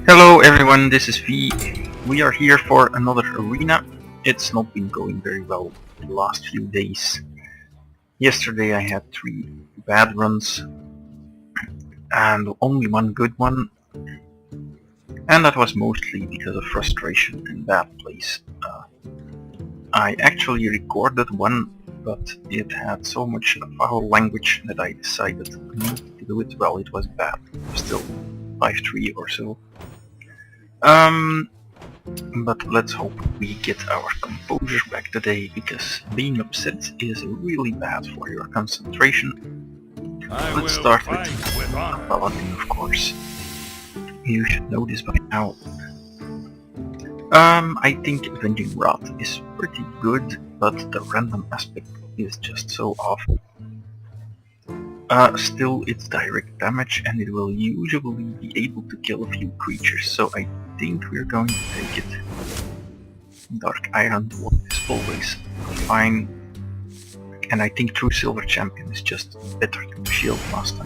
Hello everyone, this is V. We are here for another arena. It's not been going very well the last few days. Yesterday I had 3 bad runs and only one good one. And that was mostly because of frustration and bad plays. I actually recorded one, but it had so much foul language that I decided not to do it. Well, it was bad. Still 5-3 or so. But let's hope we get our composure back today, because being upset is really bad for your concentration. Let's start with Paladin, of course. You should know this by now. I think Avenging Wrath is pretty good, but the random aspect is just so awful. Still, it's direct damage and it will usually be able to kill a few creatures, so I think we're going to take it. Dark Iron Dwarf is always fine, and I think True Silver Champion is just better than the Shield Master.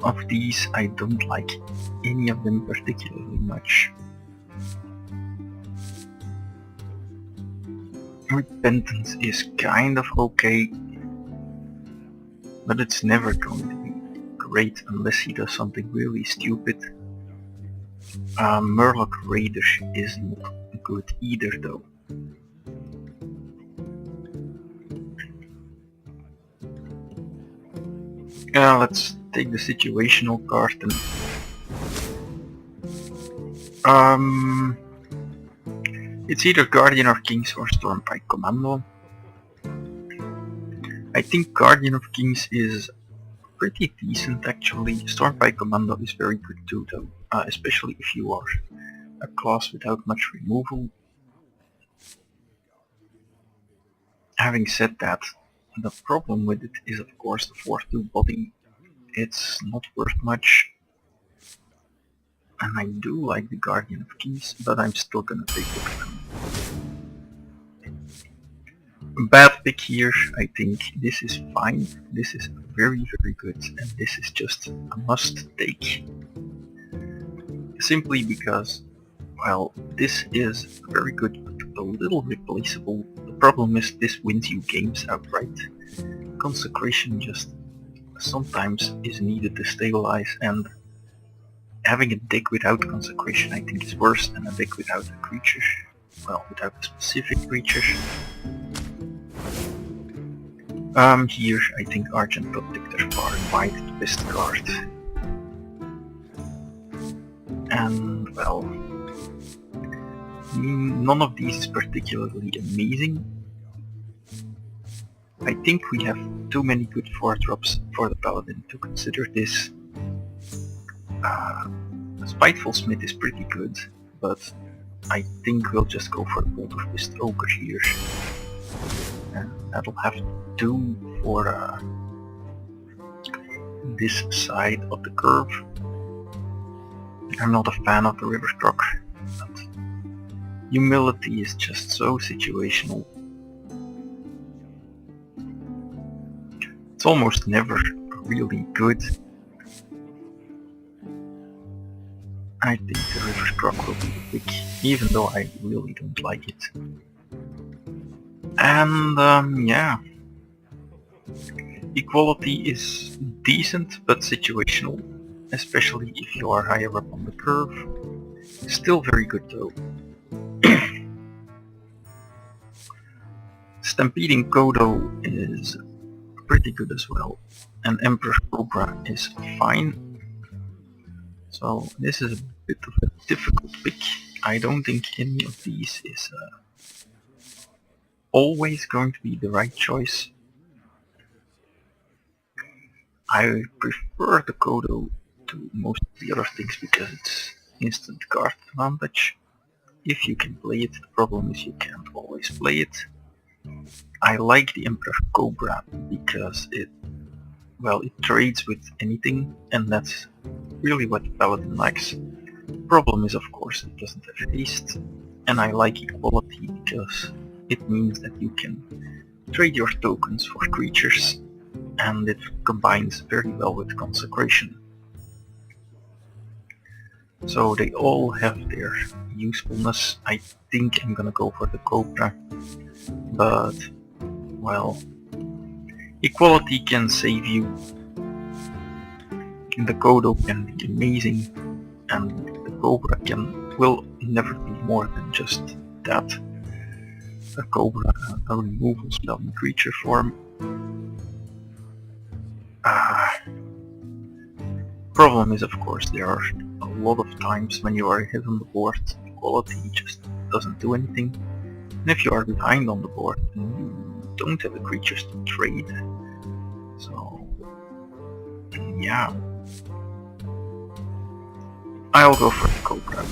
Of these I don't like any of them particularly much. Repentance is kind of okay, but it's never going to be great unless he does something really stupid. Murloc Raider is not good either though. Let's take the situational card and it's either Guardian of Kings or Stormpike Commando. I think Guardian of Kings is pretty decent actually. Stormpike Commando is very good too though, especially if you are a class without much removal. Having said that, the problem with it is of course the 4-2 body. It's not worth much. And I do like the Guardian of Keys, but I'm still gonna take it. Bad pick here, I think this is fine. This is very good, and this is just a must take. Simply because, well, this is very good but a little replaceable. The problem is this wins you games outright. Consecration just sometimes is needed to stabilize, and having a deck without Consecration I think is worse than a deck without a creature. Well, without a specific creature. Here I think Argent Protector far and wide the best card. And well, none of these is particularly amazing. I think we have too many good 4-drops for the Paladin to consider this. Spiteful Smith is pretty good, but I think we'll just go for the Bolt of Mist Ogre here. And that'll have to do for this side of the curve. I'm not a fan of the River Croc, but Humility is just so situational. It's almost never really good. I think the River Croc will be the pick, even though I really don't like it. And yeah. Equality is decent but situational, especially if you are higher up on the curve. Still very good though. Stampeding Kodo is pretty good as well, and Emperor Cobra is fine. So this is a bit of a difficult pick. I don't think any of these is always going to be the right choice. I prefer the Kodo to most of the other things because it's instant card advantage. If you can play it, the problem is you can't always play it. I like the Emperor Cobra because it trades with anything, and that's really what the Paladin likes. Problem is of course it doesn't have haste, and I like equality because it means that you can trade your tokens for creatures, and it combines very well with Consecration. So they all have their usefulness. I think I'm gonna go for the Cobra, but well, equality can save you. The Kodo can be amazing, and the Cobra will never be more than just that. A Cobra, a removal spell in creature form. Problem is, of course, there are a lot of times when you are ahead on the board, equality just doesn't do anything. And if you are behind on the board, then you don't have the creatures to trade. So, yeah. I'll go for the Cobra.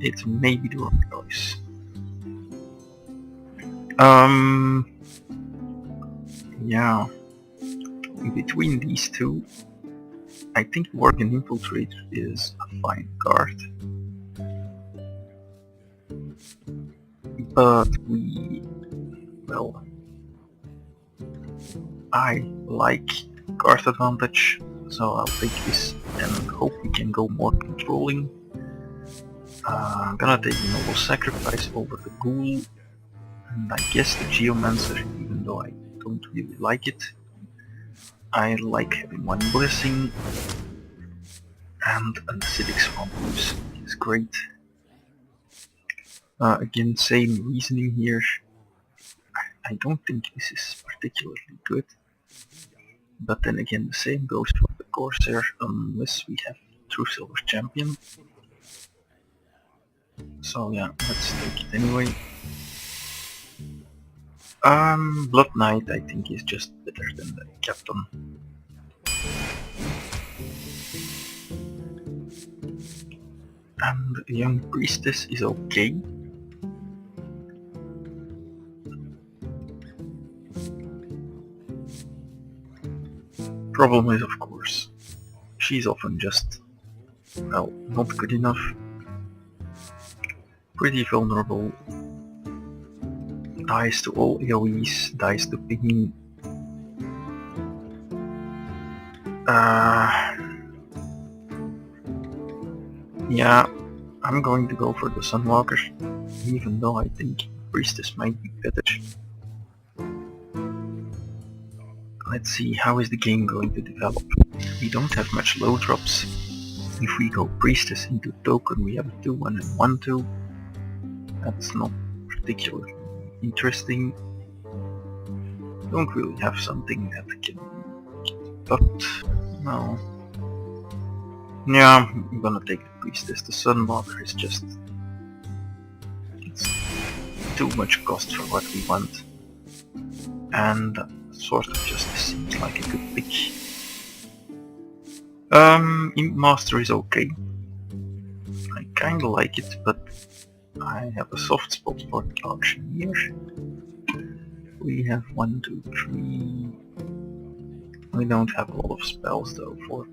It's maybe the wrong choice. Yeah. Between these two, I think Worgen Infiltrator is a fine card. But well, I like card advantage, so I'll take this and hope we can go more controlling. I'm gonna take the Noble Sacrifice over the Ghoul, and I guess the Geomancer, even though I don't really like it. I like having one Blessing, and an Acidic Swamp is great. Again, same reasoning here. I don't think this is particularly good. But then again, the same goes for the Corsair, unless we have True Silver Champion. So yeah, let's take it anyway. Blood Knight I think is just better than the Captain. And Young Priestess is okay. Problem is, of course, she's often just, well, not good enough. Pretty vulnerable. Dies to all AoEs, dies to ping. Yeah, I'm going to go for the Sunwalker, even though I think Priestess might be better. Let's see, how is the game going to develop? We don't have much low drops. If we go Priestess into token, we have a 2-1 and 1-2. That's not particularly interesting. Don't really have something that can... but no. Yeah, I'm gonna take the Priestess. The Sunwalker is just... it's too much cost for what we want. And Sword of Justice seems like a good pick. Imp Master is okay. I kinda like it, but I have a soft spot for the Auctioneer. We have 1, 2, 3... we don't have a lot of spells though, 4,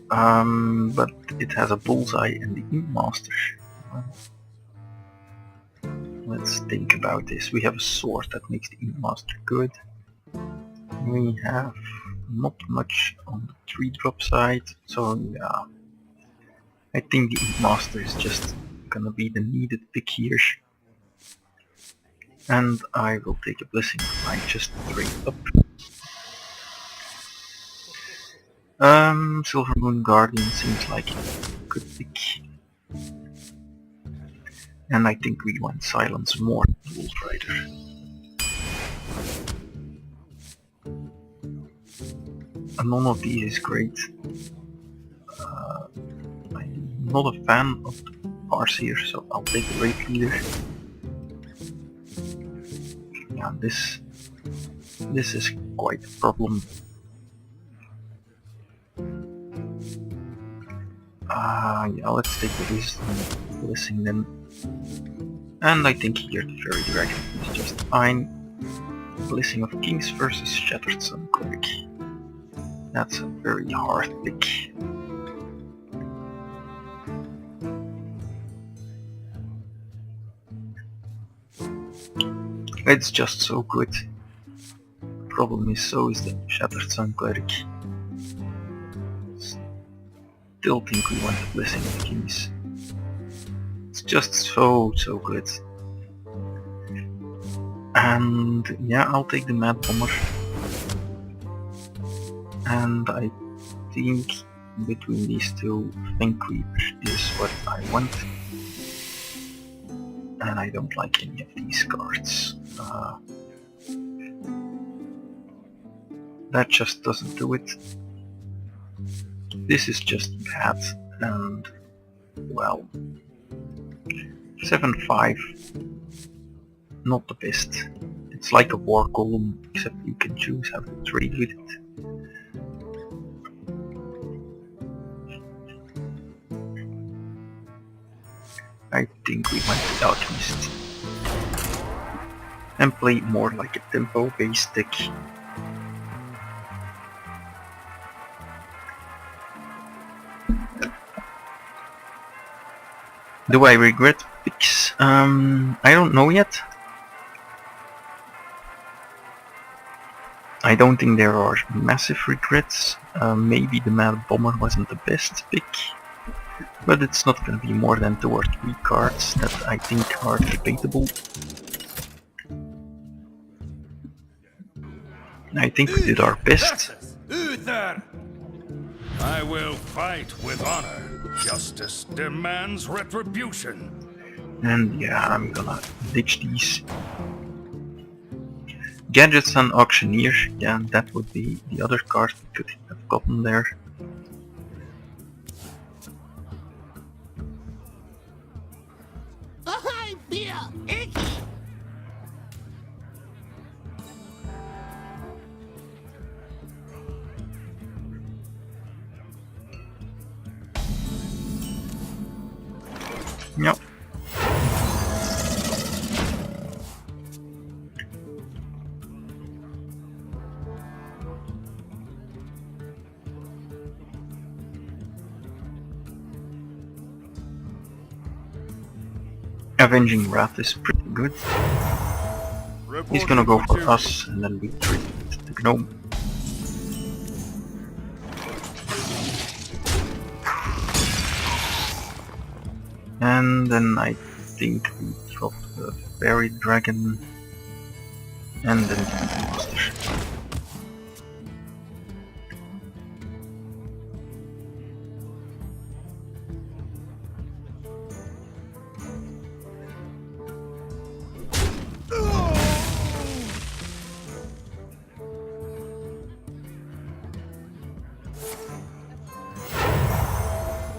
5... but it has a Bullseye and the Imp Master. Let's think about this. We have a sword that makes the Imp Master good. We have not much on the 3-drop side, so yeah. I think the Imp Master is just gonna be the needed pick here. And I will take a Blessing of Light just straight up. Silver Moon Guardian seems like a good pick. And I think we want Silence more than Wolf Rider. None of these is great. I'm not a fan of the Farseer, so I'll take the Raid Leader. Yeah, this is quite a problem. Yeah, let's take the Wisdom Blessing then. And I think here the Fairy Dragon is just fine. Blessing of Kings versus Shattered Sun Cleric. That's a very hard pick. It's just so good. Problem is, so is the Shattered Sun Cleric. still think we want the Blessing of Kings. It's just so good. And yeah, I'll take the Mad Bomber. And I think between these two, Fang Creeper is what I want. And I don't like any of these cards. That just doesn't do it. This is just bad, and well, 7-5, not the best. It's like a war column, except you can choose how to trade with it. I think we went with Alchemist and play more like a tempo-based deck. Do I regret picks? I don't know yet. I don't think there are massive regrets. Maybe the Mad Bomber wasn't the best pick, but it's not going to be more than 2 or 3 cards that I think are debatable. I think we did our best. I will fight with honor. Justice demands retribution. And yeah, I'm gonna ditch these. Gadgets and Auctioneer, yeah, that would be the other card we could have gotten there. I feel icky. Yep. Avenging Wrath is pretty good. He's gonna go for us, and then we treat the gnome. And then I think we drop the Fairy Dragon and then the Master.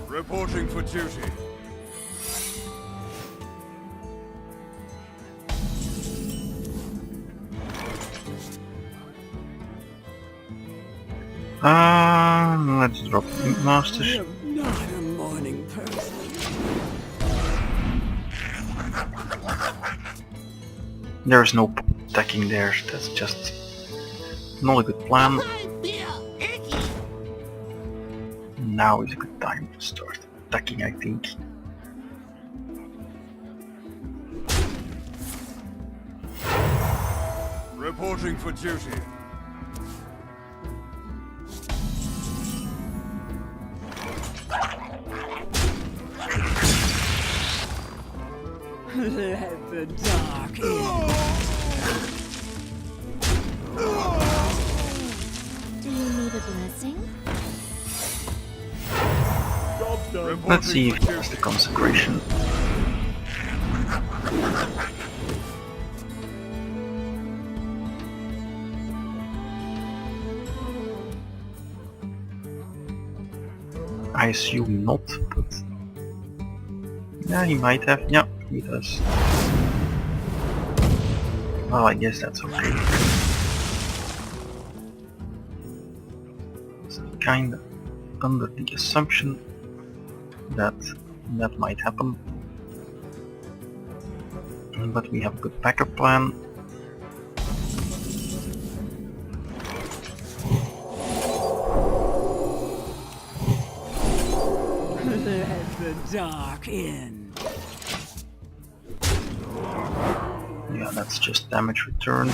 Reporting for duty. Let's drop the Master. I'm not a morning person. There's no attacking there, that's just not a good plan. I feel icky. Now is a good time to start attacking, I think. Reporting for duty. Let the dark in. Do you need a blessing? Let's see if it's the Consecration. I assume not, but yeah, he might have. Yeah, he does. Well, I guess that's okay. So kind of under the assumption that that might happen, but we have a good backup plan. Let the dark in. Yeah, that's just damage return.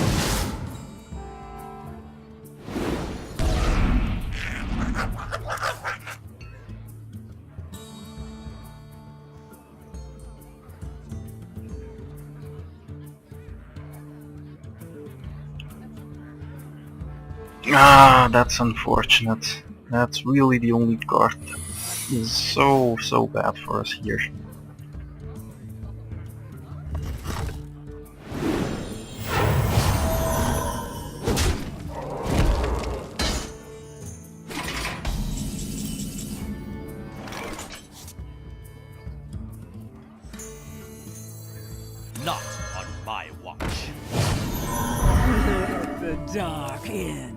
Ah, that's unfortunate. That's really the only card that is so bad for us here. Not on my watch. Let the dark in.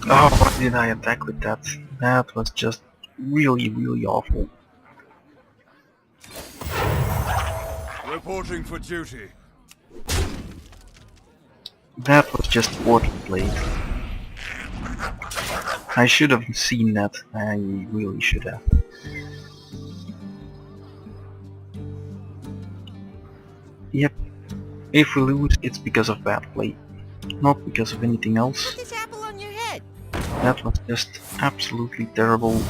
Oh, why did I attack with that? That was just really awful. Reporting for duty. That was just poorly played. I should have seen that. I really should have. Yep. If we lose, it's because of bad play. Not because of anything else. Put this apple on your head. That was just absolutely terrible.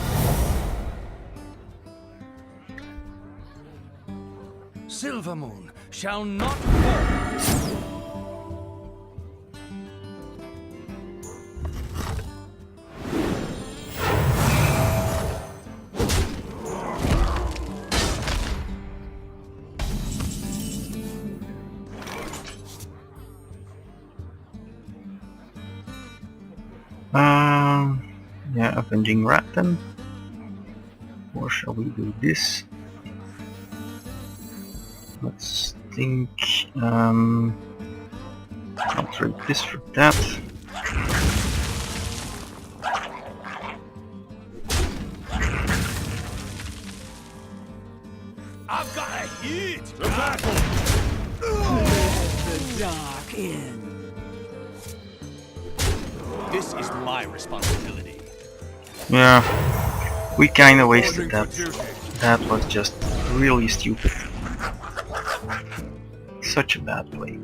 Silver Moon shall not fall. Yeah, Avenging Rat then. Or shall we do this? Let's think. I'll trade this for that. I've got a heat. The battle! Let the dark in. This is my responsibility. Yeah, we kinda wasted Reporting that. for duty. That was just really stupid. Such a bad play.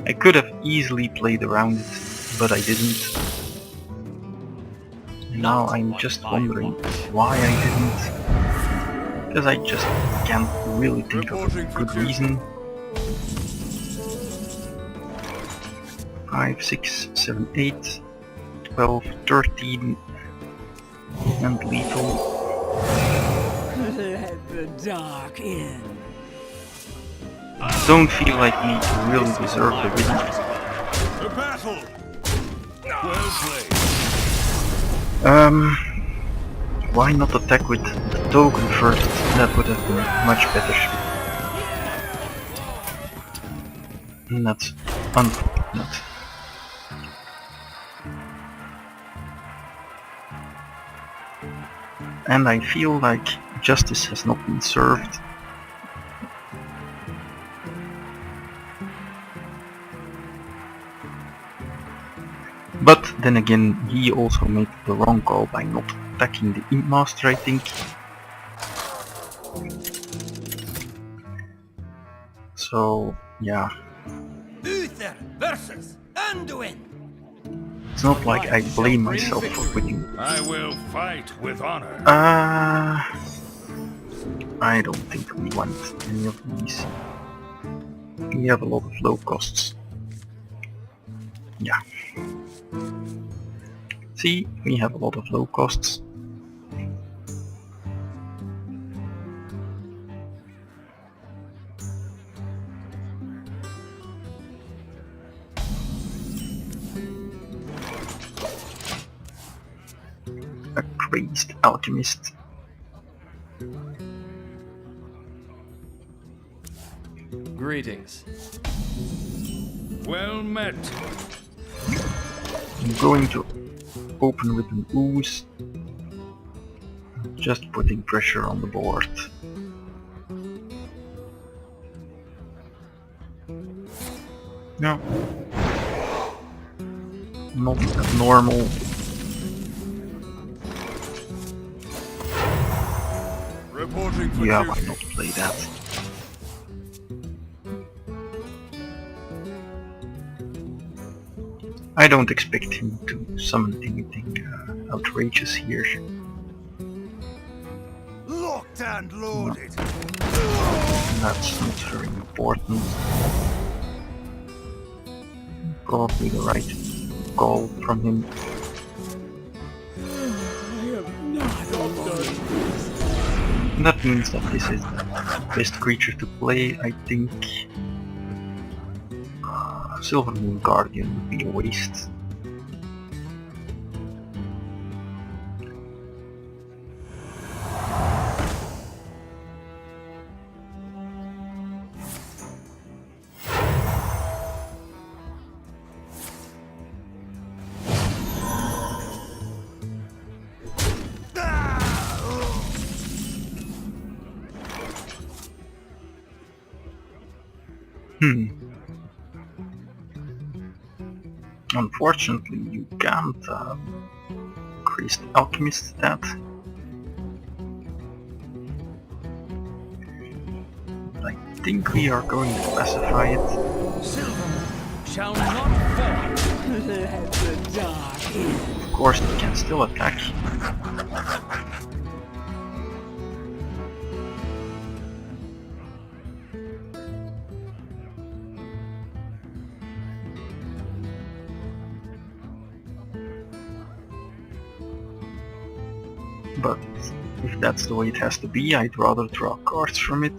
I could have easily played around it, but I didn't. And now I'm just wondering why I didn't. Because I just can't really think of a good reason. 5, 6, 7, 8, 12, 13, and lethal. Let the dark in. Don't feel like we really deserve the win. The battle! Well played. Why not attack with the token first? That would have been much better. And that's unfortunate. And I feel like justice has not been served. But then again, he also made the wrong call by not attacking the Imp Master, I think. So, yeah. Uther versus Anduin. It's not like I blame myself for quitting. I will fight with honor. I don't think we want any of these. We have a lot of low costs. Yeah. See, we have a lot of low costs. A crazed alchemist. Greetings. Well met. I'm going to open with an ooze. Just putting pressure on the board. No. Not abnormal. Reporting for Yeah, duty. why not play that? I don't expect him to summon anything outrageous here. Locked and loaded. That's not very important. Probably the right call from him. And that means that this is the best creature to play, I think. Silver Moon Guardian would be a waste. Unfortunately, you can't increase the Alchemist stat. I think we are going to classify it. Silver shall not fall. Let the dark in. Of course, it can still attack. But if that's the way it has to be, I'd rather draw cards from it.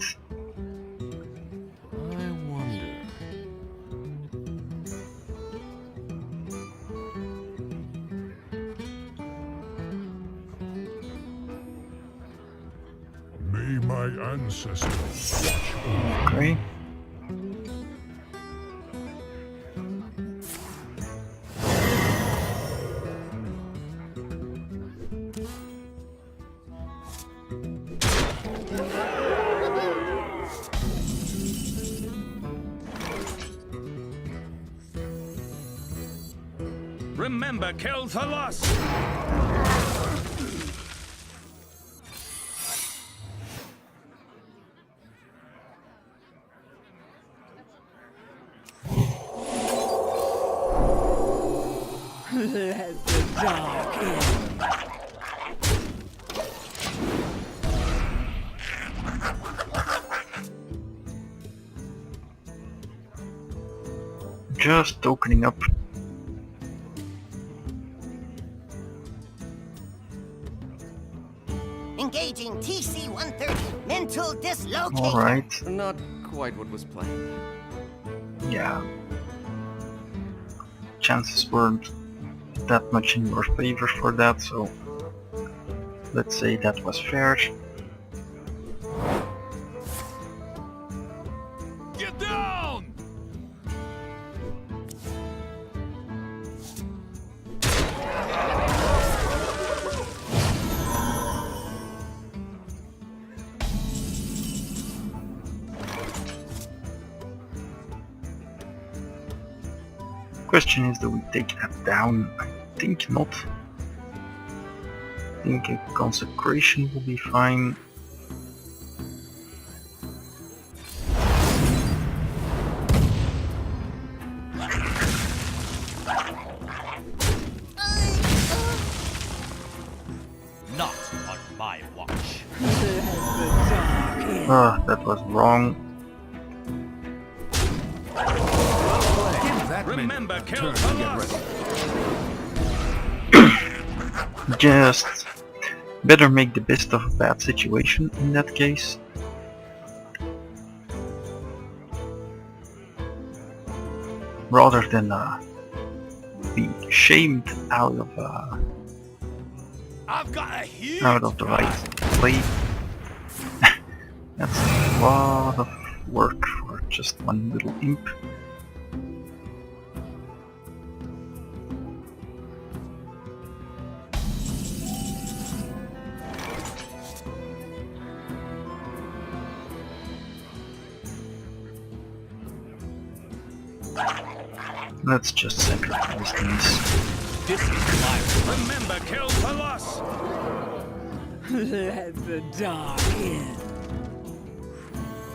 I wonder. May my ancestors watch over. Okay. Remember, kill the loss. Let the dark in. Just opening up. Engaging TC-130. Mental dislocator. Alright. Not quite what was planned. Yeah. Chances weren't that much in your favor for that, so let's say that was fair. Get down! Question is, do we take that down? I think not. I think a consecration will be fine. Not on my watch. Let the dark in. Ah, that was wrong. Remember, kill the loss. Just better make the best of a bad situation in that case. Rather than be shamed out of I've got a huge the right play. That's a lot of work for just one little imp. Let's just sacrifice these. This is my Remember, kill the loss. Let the dark in.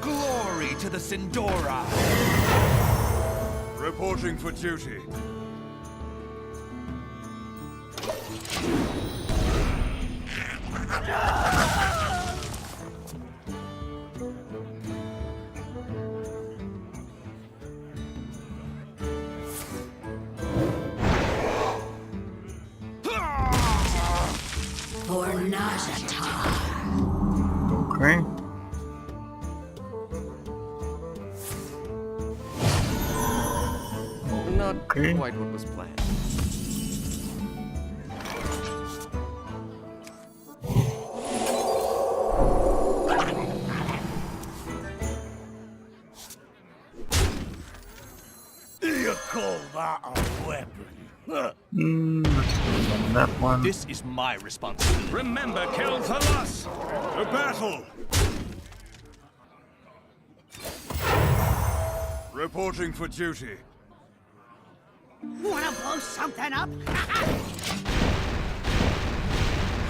glory to the Sindora. Reporting for duty. Not Okay. quite what was planned. You call that a weapon? Huh. Let's do on that one. This is my responsibility. Remember, kill Thalas! To battle! Reporting for duty. Wanna blow something up?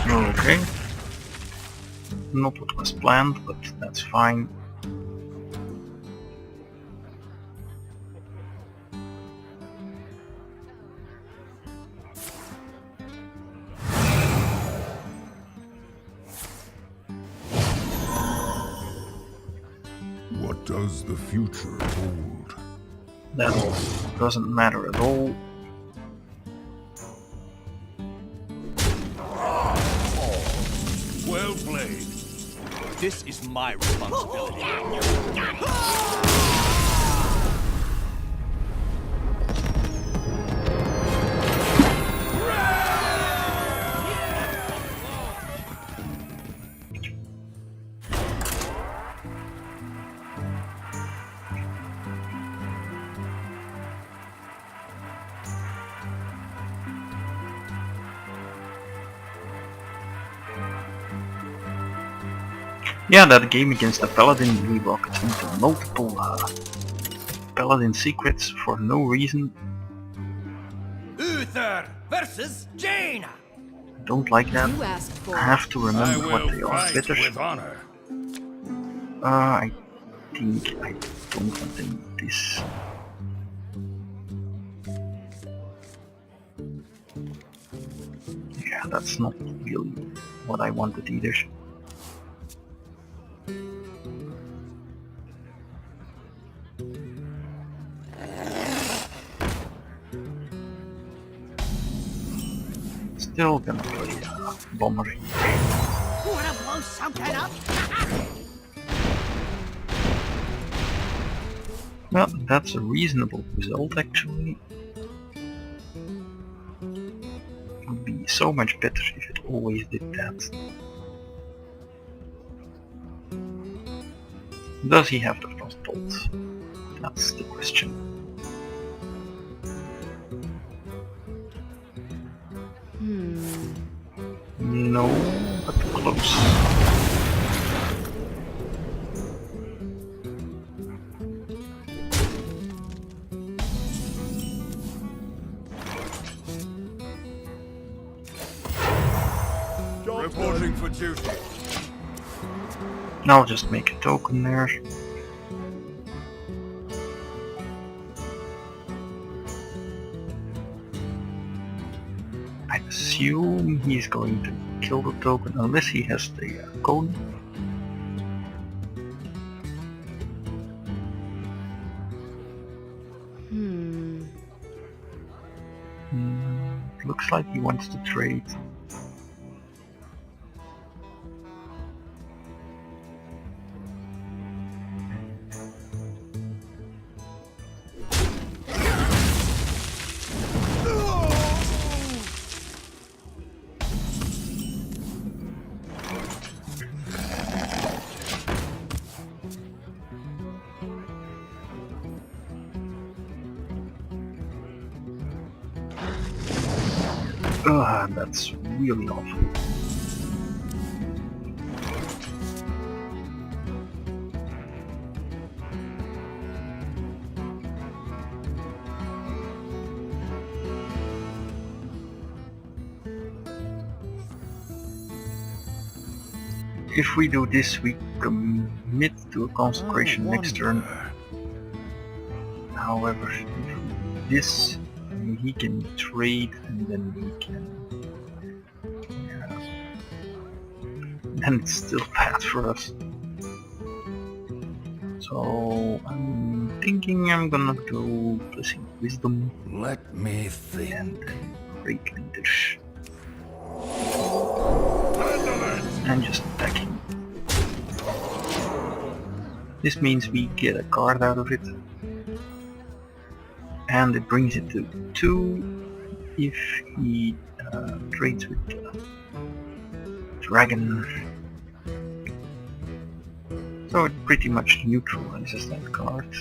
Okay. Not what was planned, but that's fine. What does the future hold? That doesn't matter at all. Well played. This is my responsibility. Yeah, that game against the Paladin, we rocketed into multiple Paladin secrets for no reason. Uther versus Jaina. I don't like that. You asked for I have to I remember what they will are fight better. with honor. I think I don't want any of this. Yeah, that's not really what I wanted either. Still gonna play Bomber here. Wanna blow something up? Well, that's a reasonable result actually. It would be so much better if it always did that. Does he have the frostbolt? That's the question. No, but close. Reporting for duty. I'll just make a token there. I assume he's going to kill the token unless he has the cone. Looks like he wants to trade. Ugh, that's really awful. If we do this, we commit to a consecration next turn. However, if we do this, he can trade and then we can... Yeah. Then it's still bad for us. So I'm thinking I'm gonna go Blessing Wisdom Let me think. and Great Leaders. And just attack him. This means we get a card out of it. and it brings it to 2 if he trades with Dragon. So it pretty much neutralizes that card.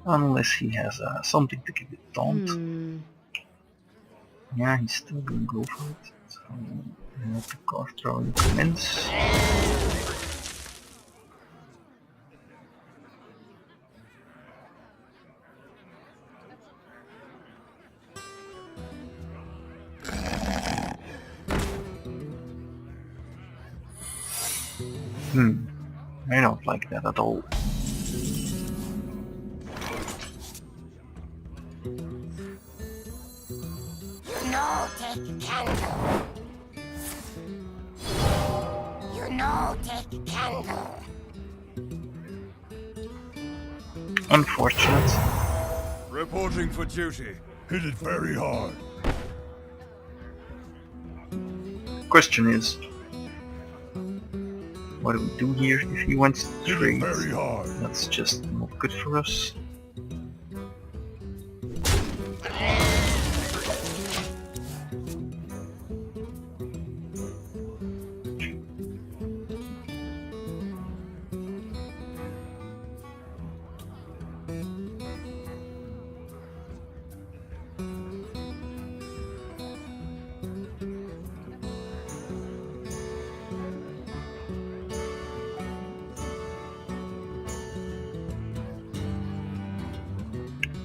Unless he has something to give it taunt. Yeah, he's still gonna go for it. So let the card drawing commence. I don't like that at all. No take candle. You know take candle. Unfortunate. Reporting for duty. Hit it very hard. Question is, what do we do here if he wants to trade? Very hard. That's just not good for us.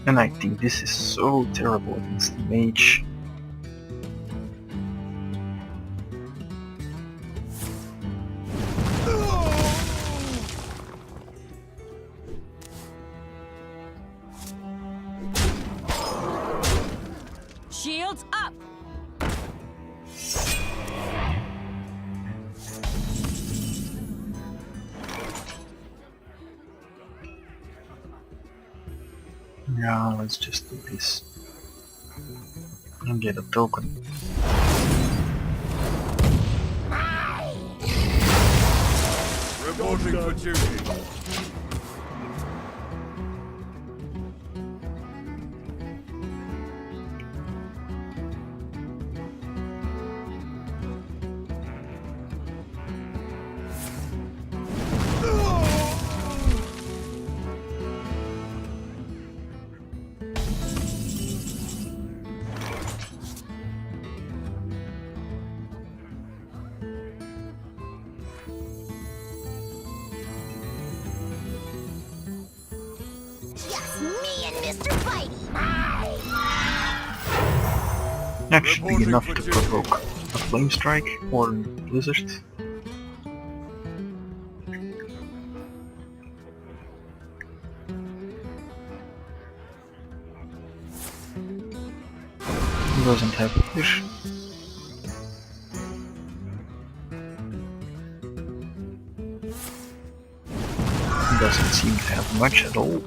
And I think this is so terrible against the mage. Shields up! Yeah, let's just do this. And get a token. Reporting for duty. Just me and Mr. Bitey. That should be enough to provoke a Flame Strike or Blizzard. He doesn't have a push. He doesn't seem to have much at all.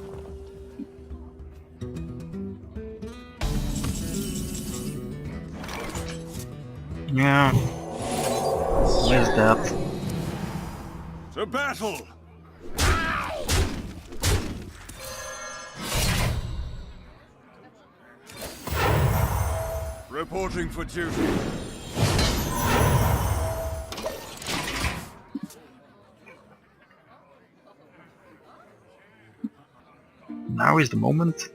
Yeah, where's that? To battle! Reporting for duty. Now is the moment.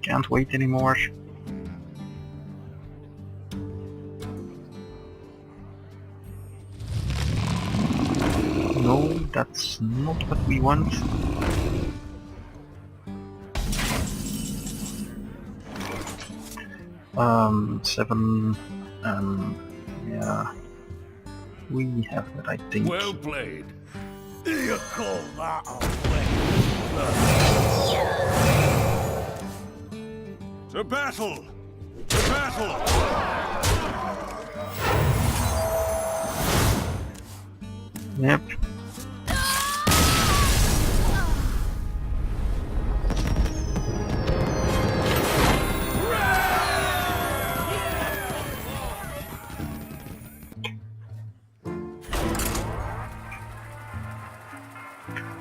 Can't wait anymore. No, that's not what we want. Seven, yeah, we have that, I think. Well played. You call that a win? To battle! To battle! Yep.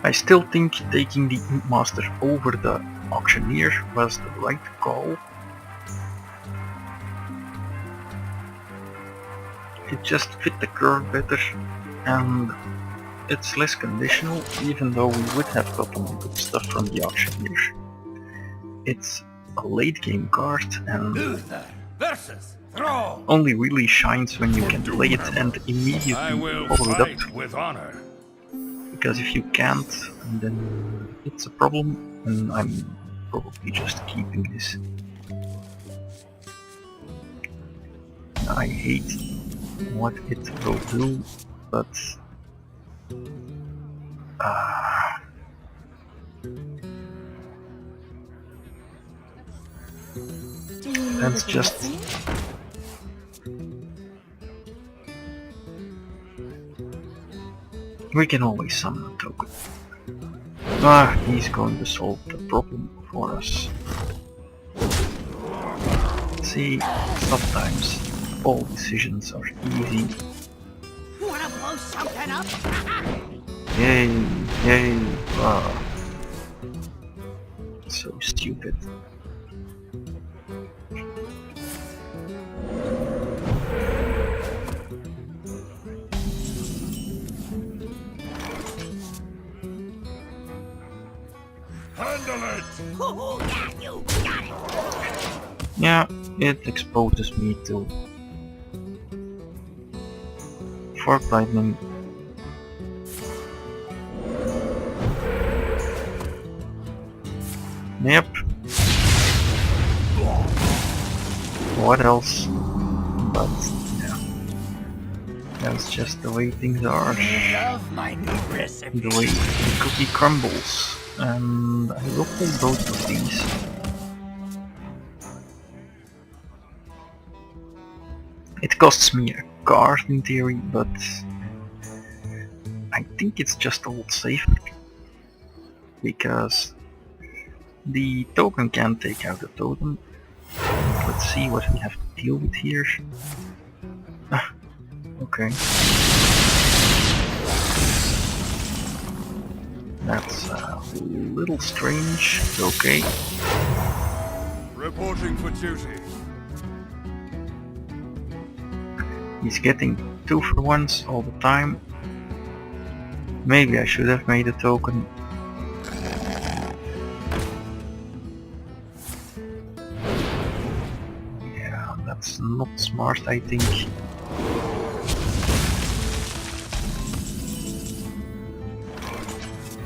I still think taking the Imp Master over the Auctioneer was the right call. It just fit the curve better, and it's less conditional, even though we would have gotten good stuff from the Auctioneer. It's a late game card and Luther versus Throne. only really shines when you can play it and I immediately will follow it up. fight with honor. Because if you can't, then it's a problem, and I'm probably just keeping this. I hate what it will do, but Do you need that's a just blessing? we can always summon a token. He's going to solve the problem for us. See, sometimes all decisions are easy. Wanna blow something up? Yay, yay, so stupid. Handle it! Oh, yeah, you got it. Yeah, it exposes me to Fork Lightning. Yep. What else? But yeah, that's just the way things are. Love my new recipe. The way the cookie crumbles. And I will pull both of these. It costs me a card in theory, but I think it's just a lot safer. Because the token can take out the totem. Let's see what we have to deal with here. Okay. That's a little strange, okay. Reporting for duty. He's getting 2-for-1s all the time. Maybe I should have made a token. Yeah, that's not smart, I think.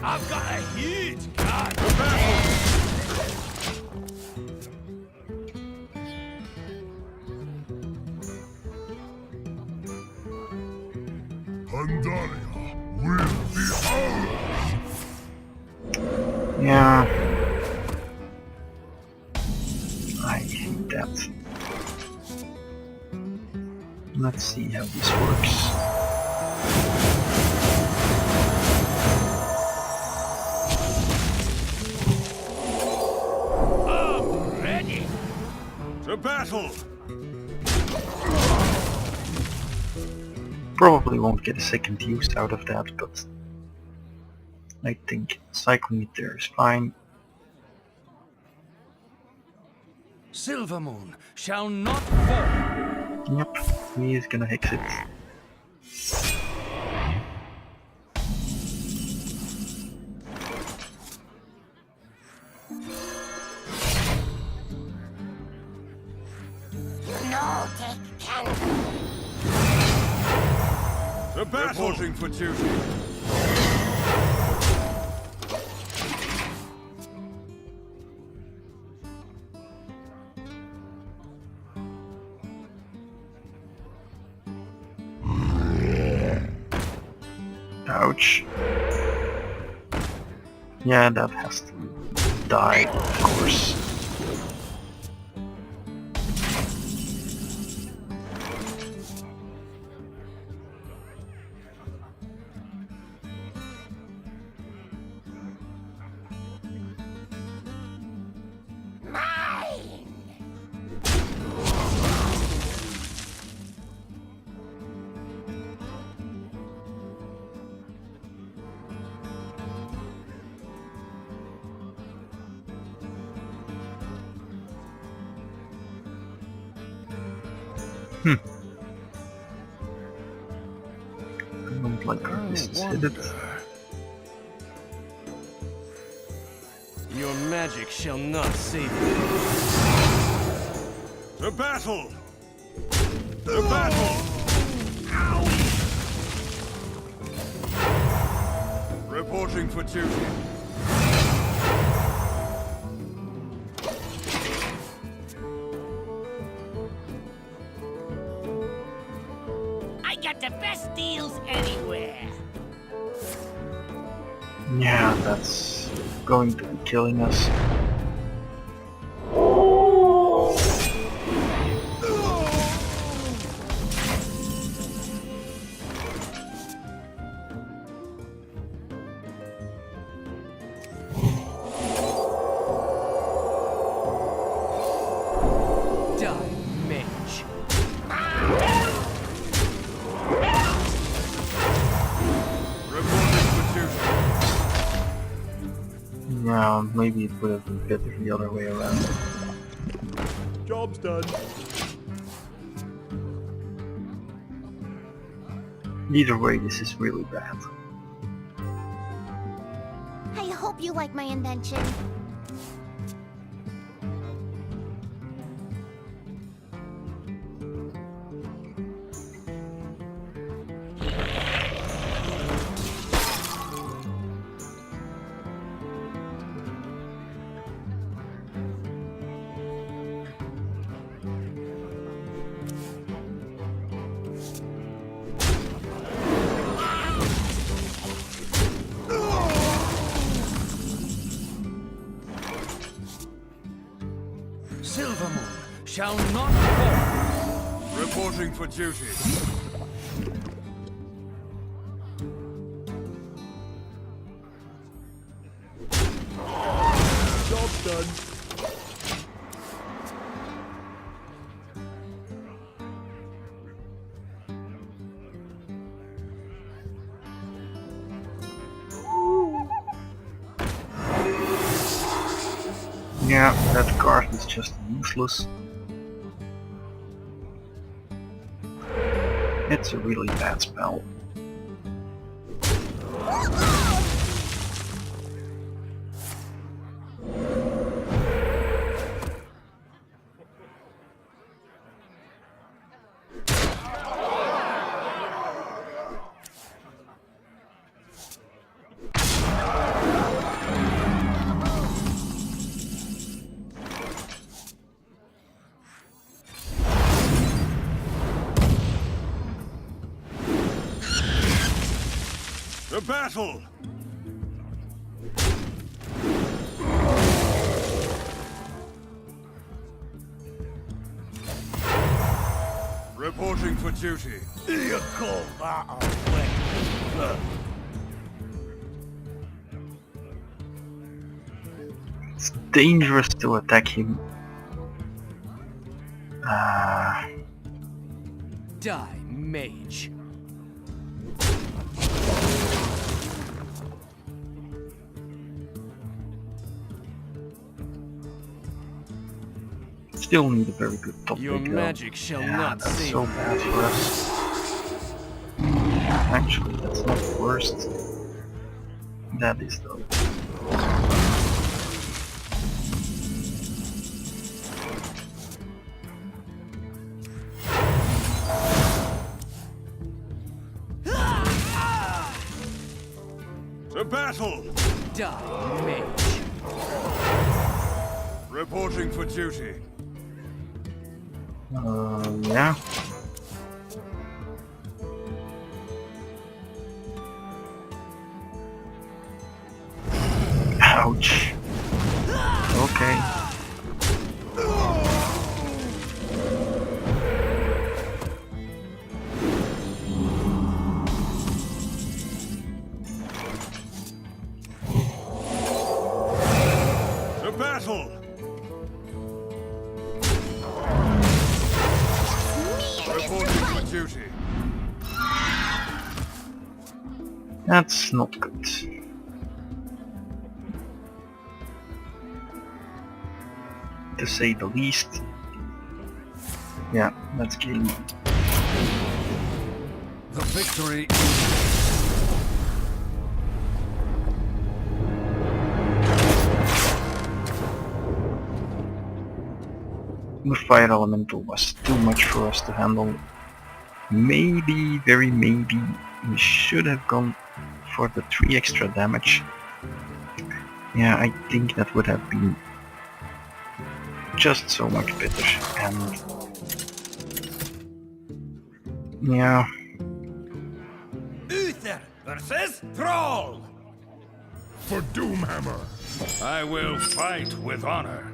I've got a huge card. Pandaria will be ours! Yeah. I hate that. Let's see how this works. I'm ready. To battle! Probably won't get a second use out of that, but I think cycling it there is fine. Silver Moon shall not fall. Yep, he is gonna hex it. No take candle. To battle! Reporting for duty. Ouch. Yeah, that has to die, of course. Don't like our business, did it? Your magic shall not save you. To battle! To battle! Reporting for duty. I got the best deals anywhere. Yeah, that's going to be killing us. Die, mage. Reporting for duty. Yeah, maybe it would have been better the other way around. Job's done. Either way, this is really bad. I hope you like my invention. Silver Moon shall not fall. Reporting for duty. Job's done. Yeah, that card is just useless. It's a really bad spell. To battle! Reporting for duty. You call that a weapon? It's dangerous to attack him. Die, mage. Still need a very good top Your deck, magic shall yeah, not that's save so you. bad for us. Actually, that's not the worst. That is though. To battle! Die, mage. Reporting for duty. Yeah. Ouch. Okay. To battle! Reporting for duty. That's not good. To say the least. Yeah, that's killing me. The Victory. The fire elemental was too much for us to handle. Maybe, very maybe, we should have gone for the 3 extra damage. Yeah, I think that would have been just so much better. And yeah, Uther versus Thrall. For Doomhammer. I will fight with honor.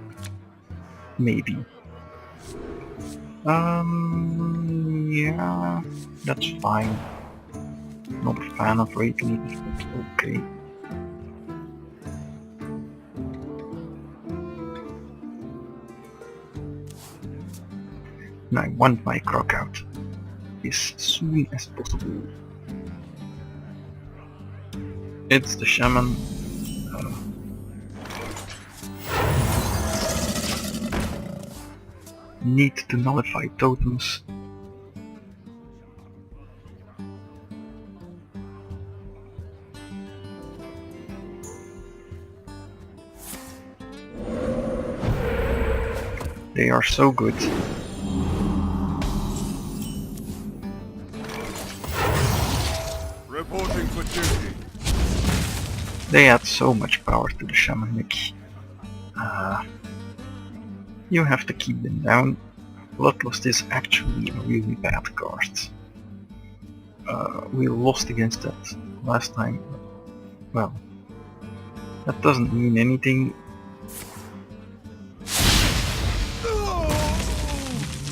maybe. Yeah, that's fine. Not a fan of raid leaders, but okay. And I want my croc out as soon as possible. It's the shaman. Need to nullify totems. They are so good. Reporting for duty. They add so much power to the shamanic. You have to keep them down. Bloodlust is actually a really bad card. We lost against that last time. Well, that doesn't mean anything.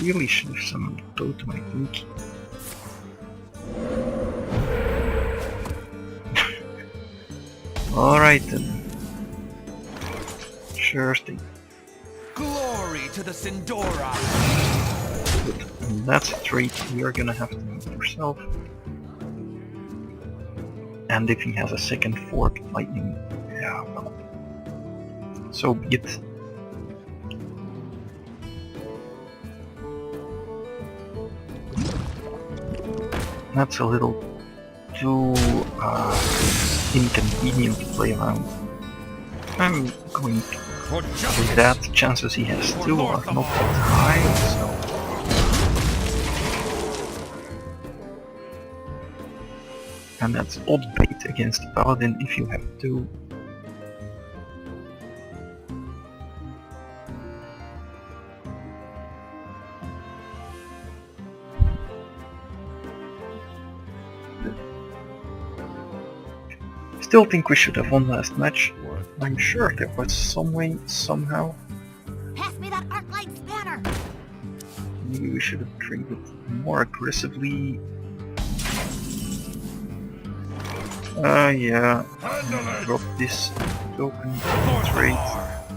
Really should have summoned the totem, I think. Alright then. Sure thing. Glory to the Sindora! Good. And that's a trait you're gonna have to make yourself. And if he has a second fork lightning, yeah, well, so be it. That's a little too inconvenient to play around. I'm going to For with justice. that, chances he has two are not that high, so... And that's odd bait against the Paladin if you have two. Still think we should have won last match. I'm sure there was some way, somehow. Pass me that arc light spanner. Maybe we should have traded more aggressively. Yeah. Handle it. Drop this token For trade.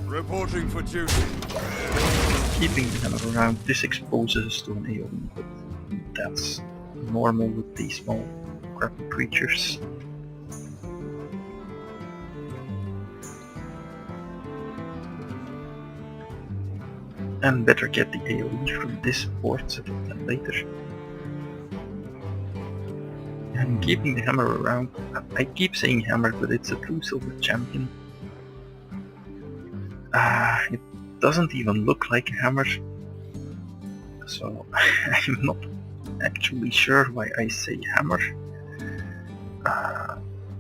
Reporting for duty. Keeping the hammer around, this exposes us to an AoE, but that's normal with these small crappy creatures. And better get the AoE from this board set up than later. And keeping the hammer around, I keep saying hammer, but it's a true silver champion. It doesn't even look like a hammer, so I'm not actually sure why I say hammer.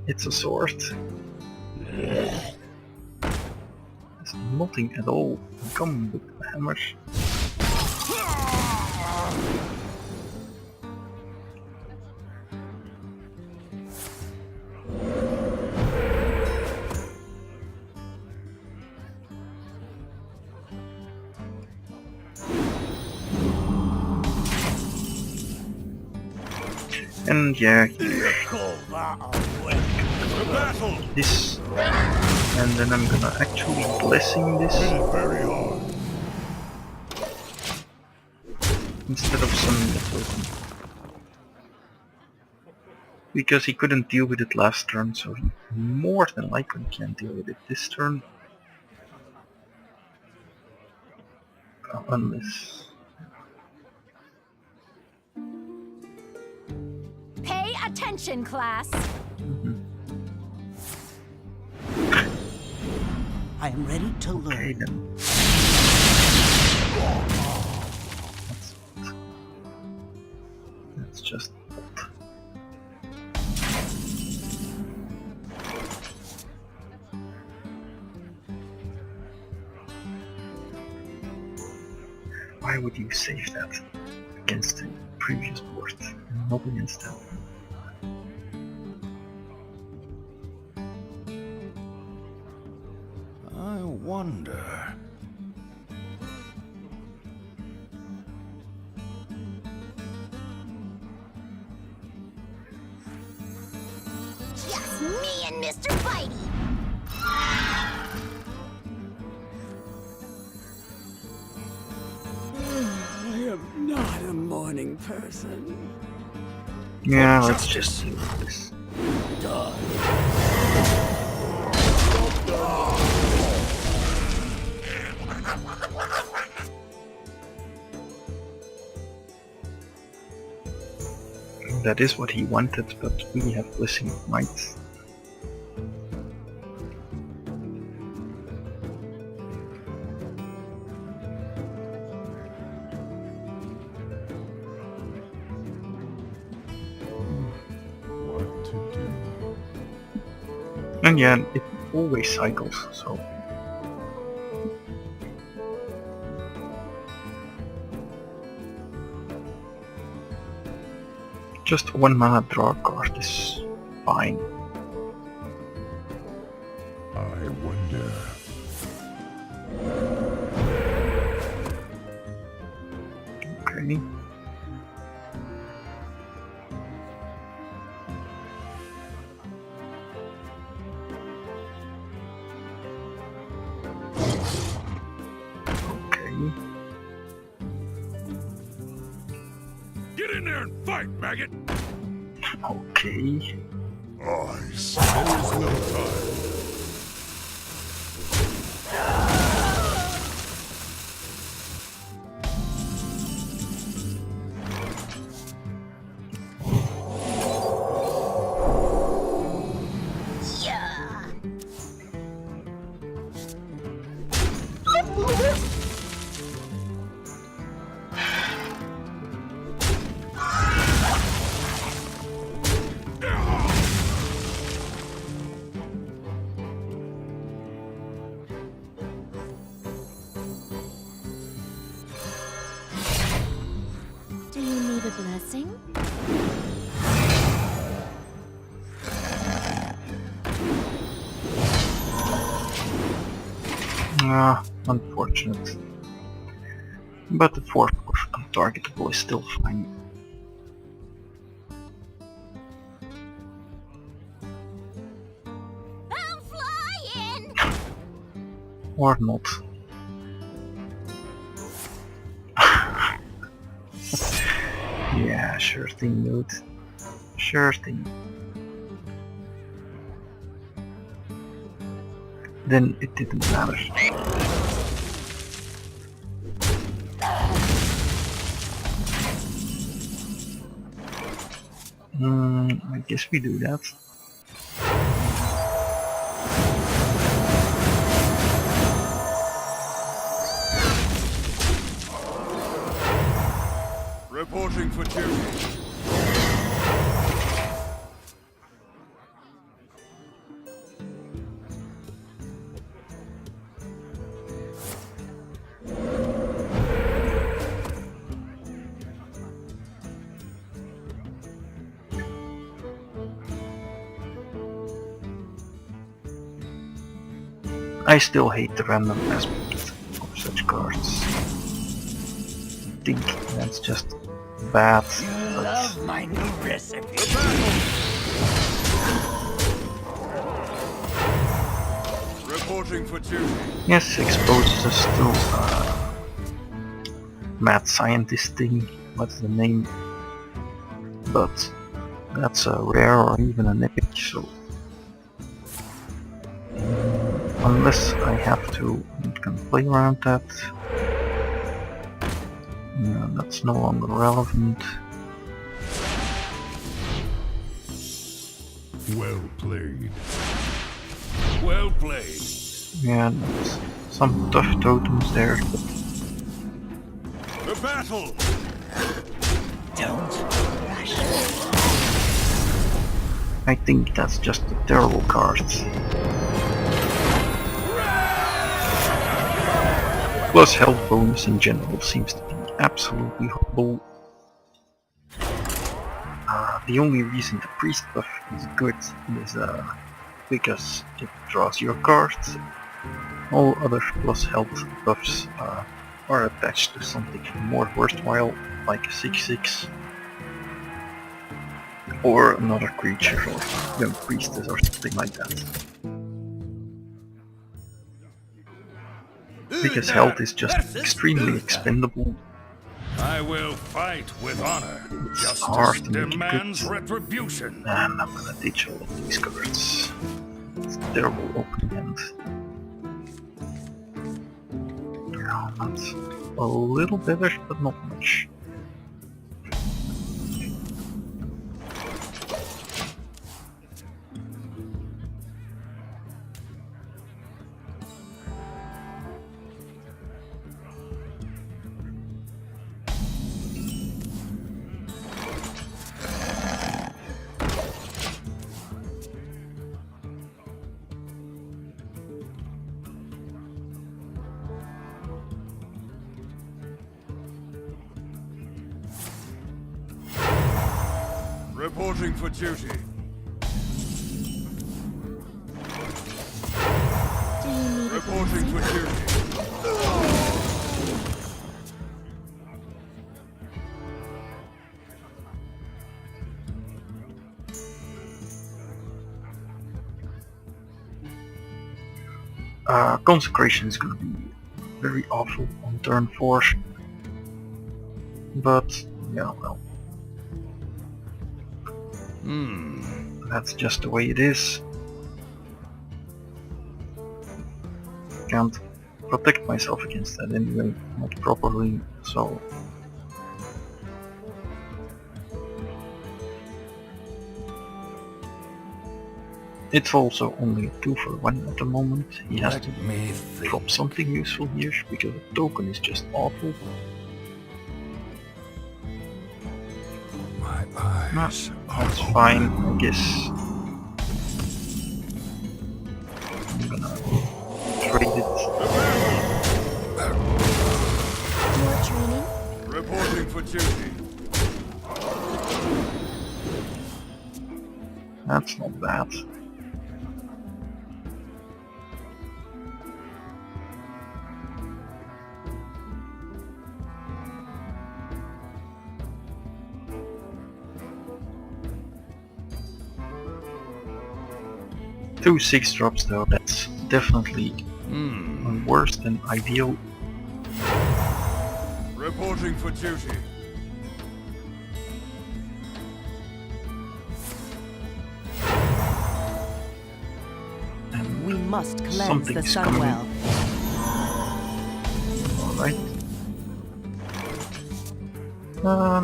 It's a sword. There's nothing at all in common with the hammer. And yeah, here, Call that a win. The battle. this, and then I'm gonna actually blessing this Very hard. instead of summoning the token. Because he couldn't deal with it last turn, so he more than likely can't deal with it this turn. Unless... Pay attention, class. I am ready to Okay learn. then. That's just why would you save that against the previous board and not against that? I wonder. Just me and Mr. Bitey. I am not a morning person. Yeah, let's just do this. That is what he wanted, but we have Blessing of Might. What to do? And yeah, it always cycles, so... Just 1 mana draw card is fine. I wonder. Okay. Okay. Get in there and fight, maggot! Okay. I see. There is no time. Yeah. Do you need a blessing? Ah, unfortunate. But the 4 untargetable is still fine. I'm flying. Or not. Yeah, sure thing, dude. Sure thing. Then it didn't matter. I guess we do that. Reporting for duty. I still hate the random aspect of such cards. I think that's just bad. You love my new recipe. Reporting for duty. Yes, exposes us to mad scientist thing, what's the name? But that's a rare or even an epic, so unless I have to can play around that, that's no longer relevant. Well played. Well played. And some tough totems there. The battle! I think that's just a terrible card. Plus health bonus in general seems to be absolutely horrible. The only reason the priest buff is good is because it draws your cards. All other plus health buffs are attached to something more worthwhile, like a 6/6 or another creature or young priestess or something like that. Because health is just extremely expendable. I will fight with honor. It's hard Justice to make it demands good. retribution. And I'm gonna ditch all of these cards. It's a terrible opening hand. Yeah, that's a little better, but not much. Reporting for duty. Do you need a Reporting for blessing? duty. Consecration is gonna be very awful on turn 4. But, yeah, well. That's just the way it is. Can't protect myself against that anyway, not properly, so... It's also only a 2 for 1 at the moment. He has to drop something useful here, because the token is just awful. My eyes That's fine, I guess. I'm gonna trade it. More training? reporting for duty. That's not bad. Two 6-drops though, that's definitely worse than ideal. Reporting for duty. And We must cleanse the something's coming. Sunwell. Alright.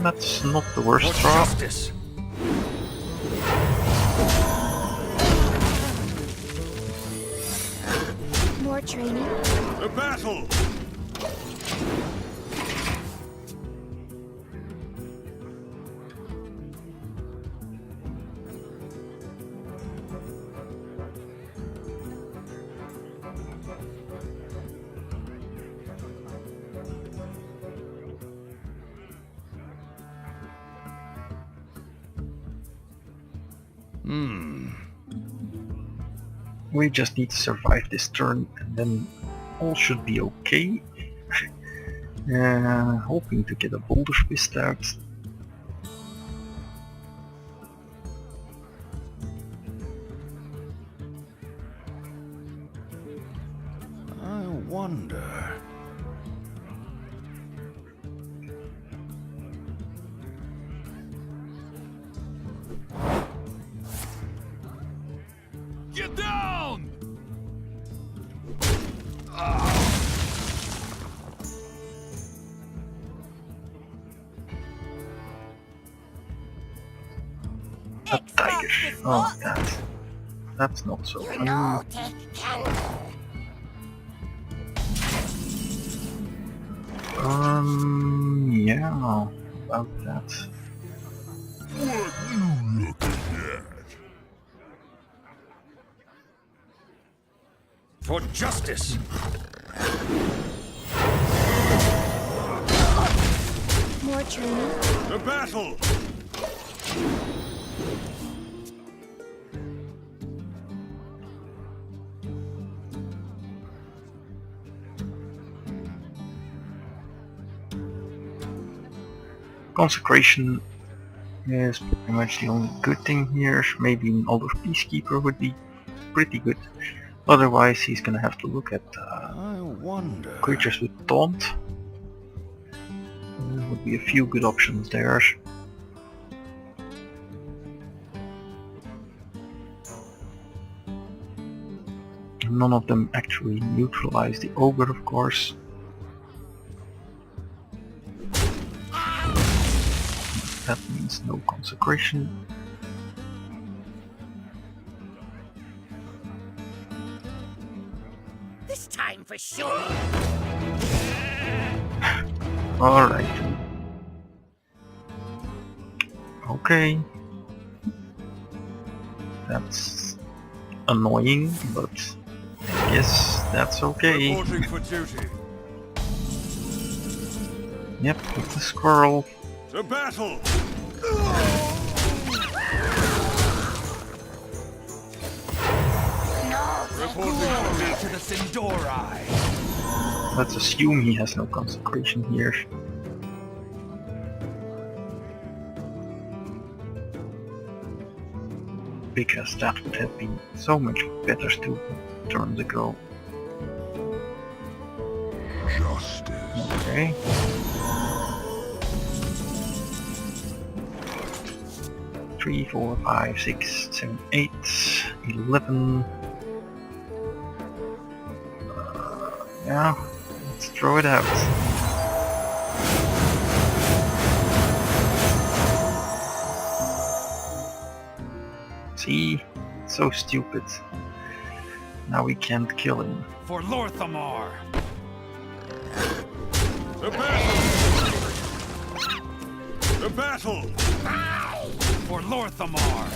That's not the worst For draw. justice. More training? The battle. We just need to survive this turn and then all should be okay. Hoping to get a Boulder Fist out. I wonder. Get down! A tiger. Oh, that's not so You fun. know, take candle. Yeah, about that. What you looking at? For justice! More training? To battle! Consecration is pretty much the only good thing here. Maybe an older peacekeeper would be pretty good. Otherwise, he's gonna have to look at I wonder. creatures with taunt. There would be a few good options there. None of them actually neutralize the ogre, of course. That means no consecration. This time for sure. Alright. Okay. That's annoying, but I guess that's okay. Reporting for duty. Yep, with the squirrel. To battle! No, Reporting for duty. To the Sindori. Let's assume he has no consecration here. Because that would have been so much better 2 turns ago. Justice. Okay. Three, 4, 5, 6, 7, 8, 11. Yeah, let's throw it out. See? So stupid. Now we can't kill him. For Lorthamar. To battle! To battle! For Lorthamar.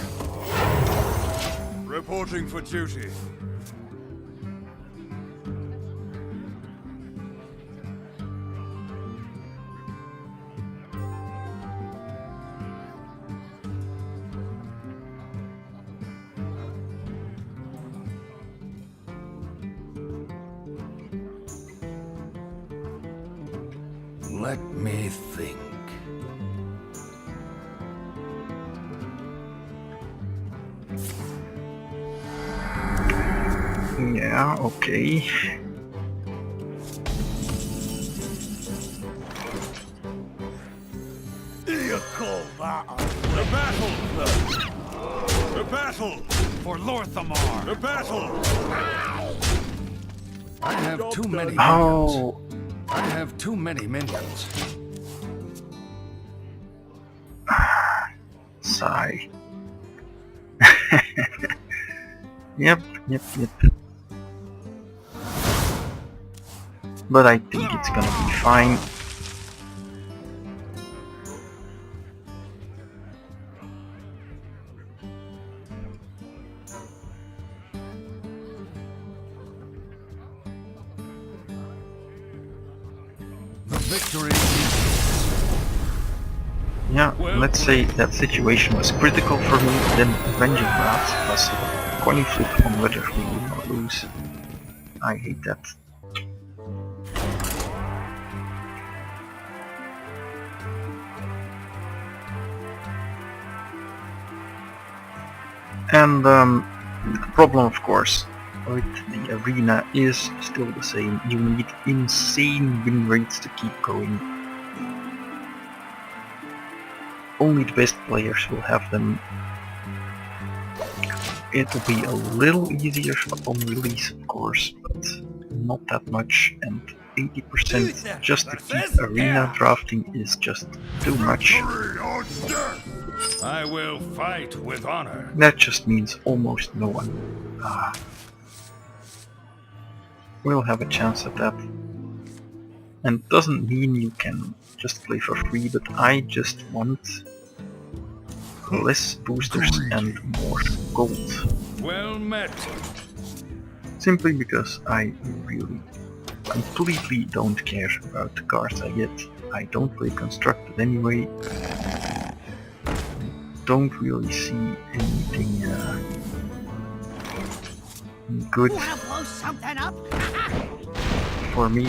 Reporting for duty. Let me think. Yeah, okay. You call that a To battle! To battle! For Lorthamar. To battle! I have too many minions. Oh, I have too many minions. sigh. Yep. But I think it's gonna be fine. The victory. Yeah, let's say that situation was critical for me, then avenging that was a coin flip on whether we win or lose. I hate that. And the problem, of course, with the arena is still the same. You need insane win rates to keep going. Only the best players will have them. It will be a little easier upon release, of course, but not that much, and 80% just to keep arena drafting is just too much. Victory or death! I will fight with honor. That just means almost no one will have a chance at that. And doesn't mean you can just play for free, but I just want less boosters and more gold. Well met. Simply because I really completely don't care about the cards I get. I don't play constructed anyway. Don't really see anything good Wanna blow something up? for me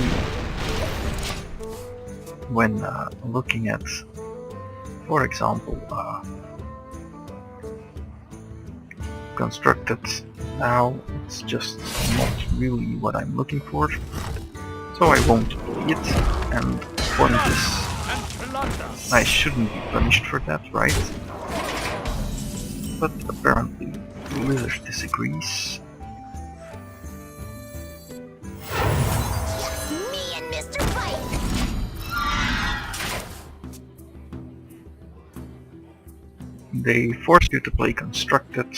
when looking at, for example, constructed. Now it's just not really what I'm looking for, so I won't play it, and for this I shouldn't be punished for that, right? But apparently Blizzard disagrees. Me and Mr. Bite. They force you to play constructed,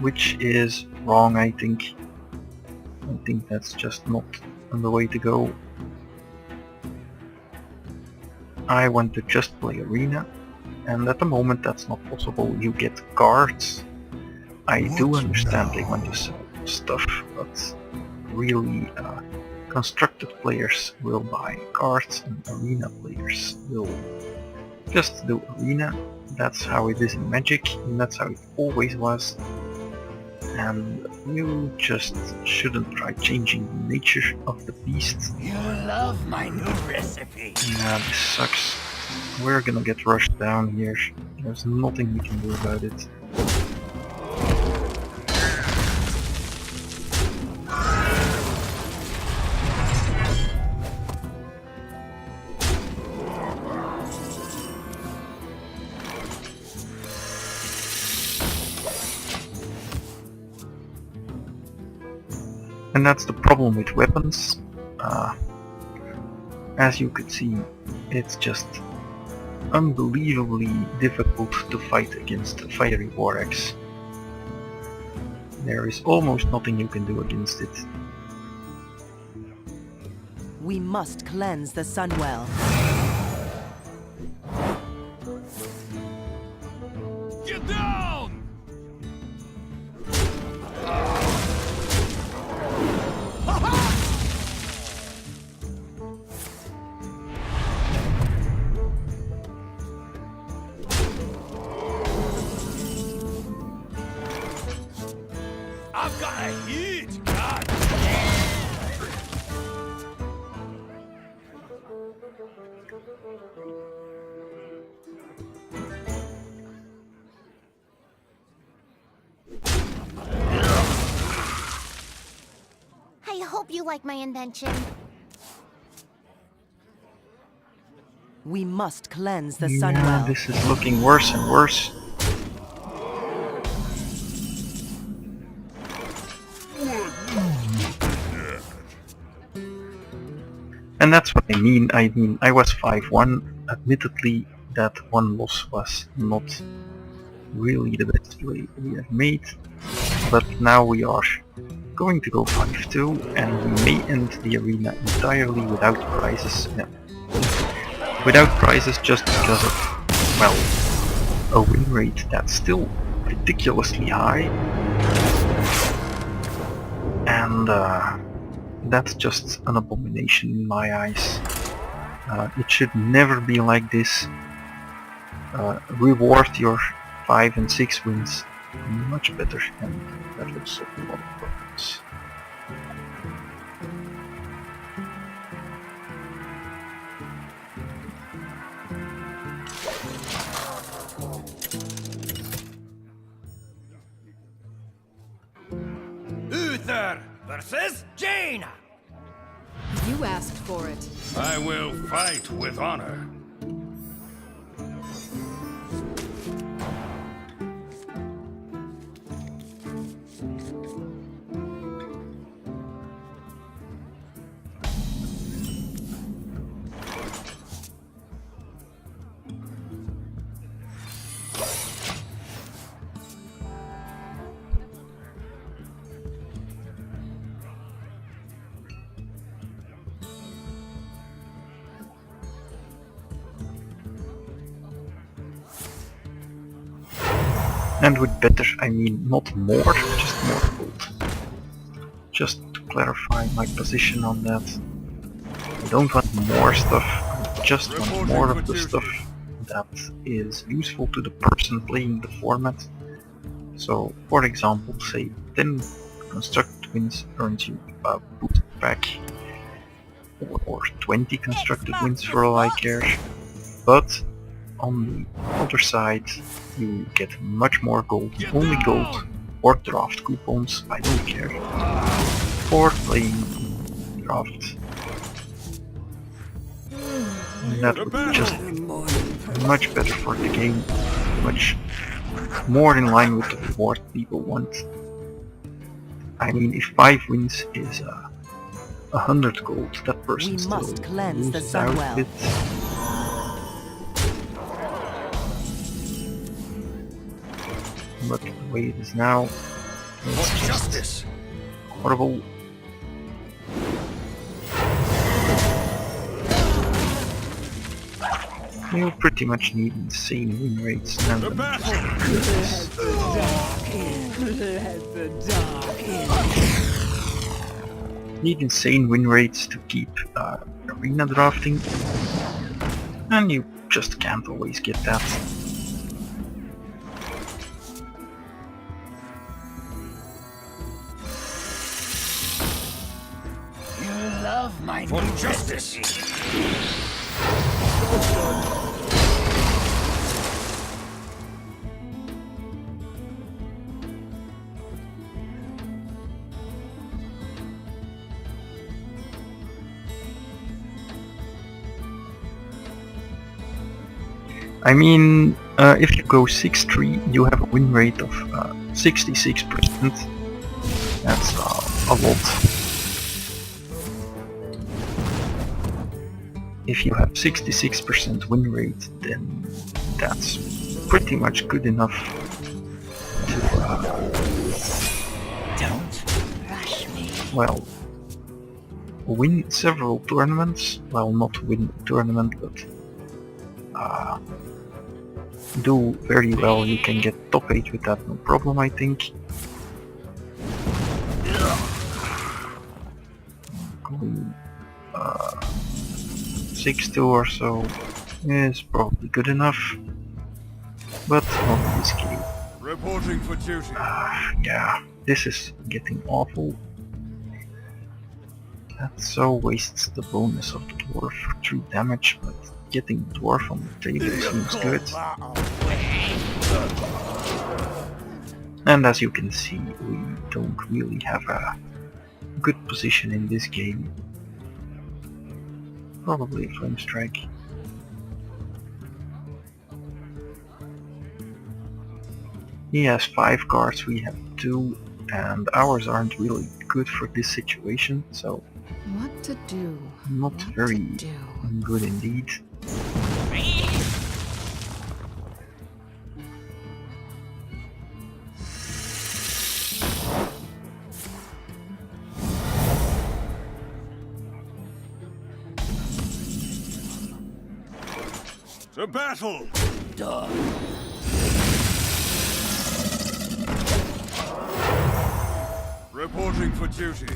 which is wrong, I think. I think that's just not the way to go. I want to just play arena, and at the moment that's not possible. You get cards. I do understand they want to sell stuff, but really constructed players will buy cards and arena players will just do arena. That's how it is in Magic, and that's how it always was. And you just shouldn't try changing the nature of the beast. You love my new recipe. Yeah, this sucks. We're gonna get rushed down here. There's nothing we can do about it. And that's the problem with weapons. As you could see, it's just unbelievably difficult to fight against a fiery war axe. There is almost nothing you can do against it. We must cleanse the Sunwell. Get down! I've got a huge gun. I hope you like my invention. We must cleanse the Yeah, Sunwell. this is looking worse and worse. And that's what I mean. I was 5-1. Admittedly, that one loss was not really the best play we have made. But now we are going to go 5-2, and we may end the arena entirely without prizes. Yeah. Without prizes just because of, well, a win rate that's still ridiculously high. And that's just an abomination in my eyes. It should never be like this. Reward your 5 and 6 wins much better, and that will solve a lot of problems. Uther versus Jaina. You asked for it. I will fight with honor. And with better, I mean not more, just more gold. Just to clarify my position on that. I don't want more stuff, I just want more of the stuff that is useful to the person playing the format. So, for example, say 10 constructed wins earns you a boot pack, or 20 constructed wins for all I care. But on the other side, you get much more gold, only gold, or draft coupons, I don't care, for playing draft. And that would be just much better for the game, much more in line with the reward people want. I mean, if 5 wins is 100 gold, that person We still must cleanse the loses out Sunwell. with. But the way it is now, it's For justice! horrible. You pretty much need insane win rates and The then battle! Let the dark in. Let the dark in. need insane win rates to keep arena drafting, and you just can't always get that. You love my For new justice! I mean, if you go 6-3, you have a win rate of 66%. That's a lot. If you have 66% win rate, then that's pretty much good enough to, Don't rush me. well, win several tournaments. Well, not win a tournament, but do very well. You can get top 8 with that, no problem, I think. Going 6-2 or so is probably good enough, but not in this game. Reporting for duty. Yeah, this is getting awful. That so wastes the bonus of the dwarf for 3 damage, but getting the dwarf on the table seems good. And as you can see, we don't really have a good position in this game. Probably a flame strike. He has 5 cards, we have 2, and ours aren't really good for this situation, so What to do? not What to very do? good indeed. To battle! Reporting for duty.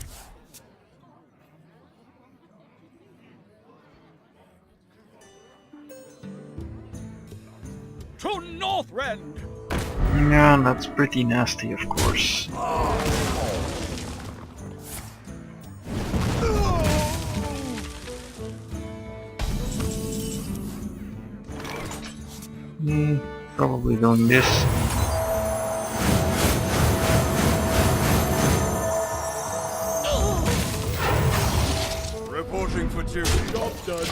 To Northrend! Yeah, that's pretty nasty, of course. Probably doing this. Reporting for duty. Job done.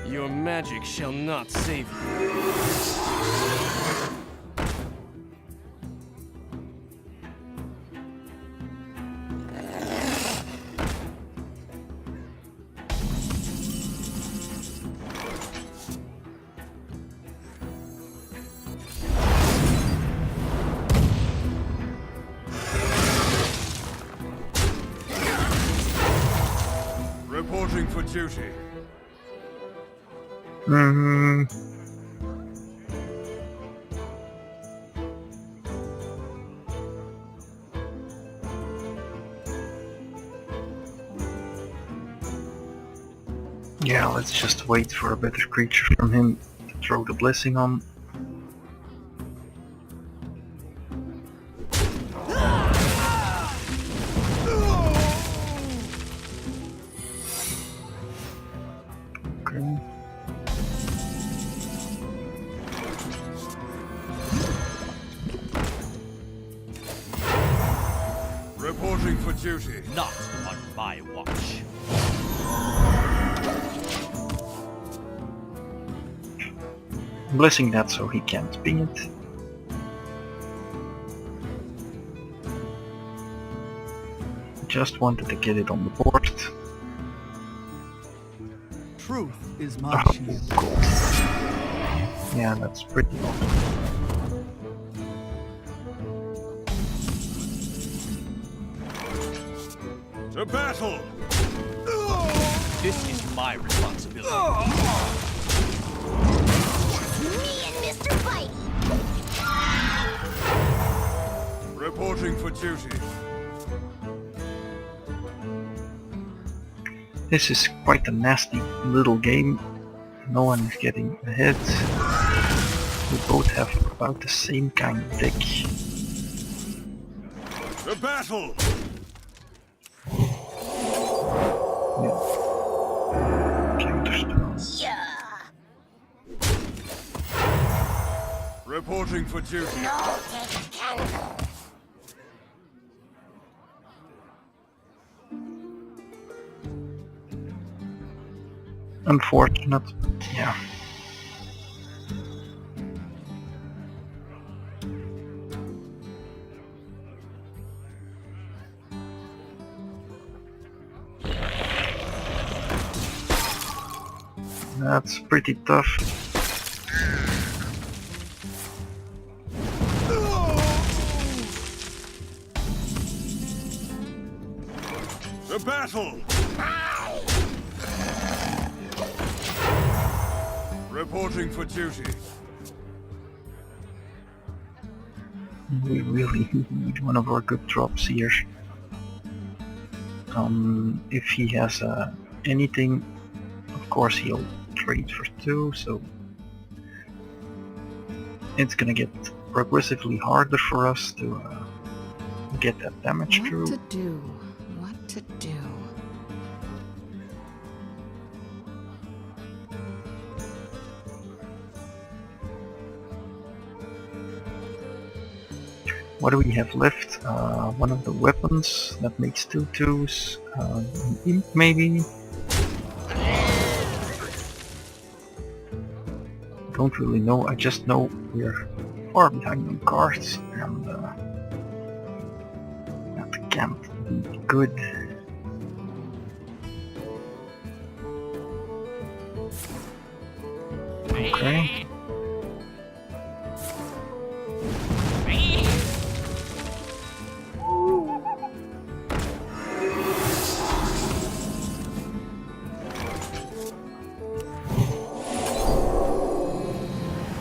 Your magic shall not save you. Reporting for duty. Yeah, let's just wait for a better creature from him to throw the blessing on. Okay. Reporting for duty. Not on my watch. Blessing that so he can't ping it. Just wanted to get it on the board. Truth is my Oh, shield. yeah, that's pretty awesome. To battle! This is my responsibility. Me and Mr. Fight. Reporting for duty. This is quite a nasty little game. No one is getting ahead. We both have about the same kind of deck. To battle! Yeah. Counterspells. Yeah. Reporting for duty. No take candle. Unfortunate, yeah. That's pretty tough. To battle! Reporting for duty. We really need one of our good drops here. If he has anything, of course he'll trade for 2, so it's gonna get progressively harder for us to get that damage What through. to do? What to do? What do we have left? One of the weapons that makes 2 2s. An imp maybe? Don't really know, I just know we're far behind on cards and that can't be good. Okay.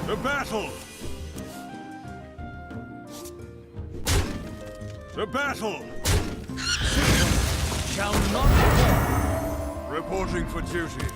To battle! To battle! Shall not fall. Reporting for duty.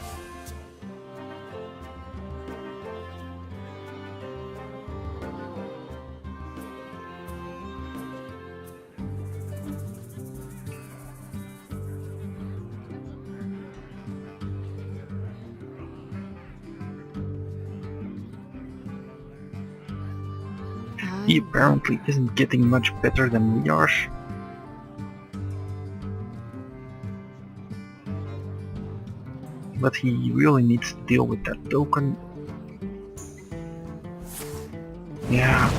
He apparently isn't getting much better than we are. But he really needs to deal with that token. Yeah.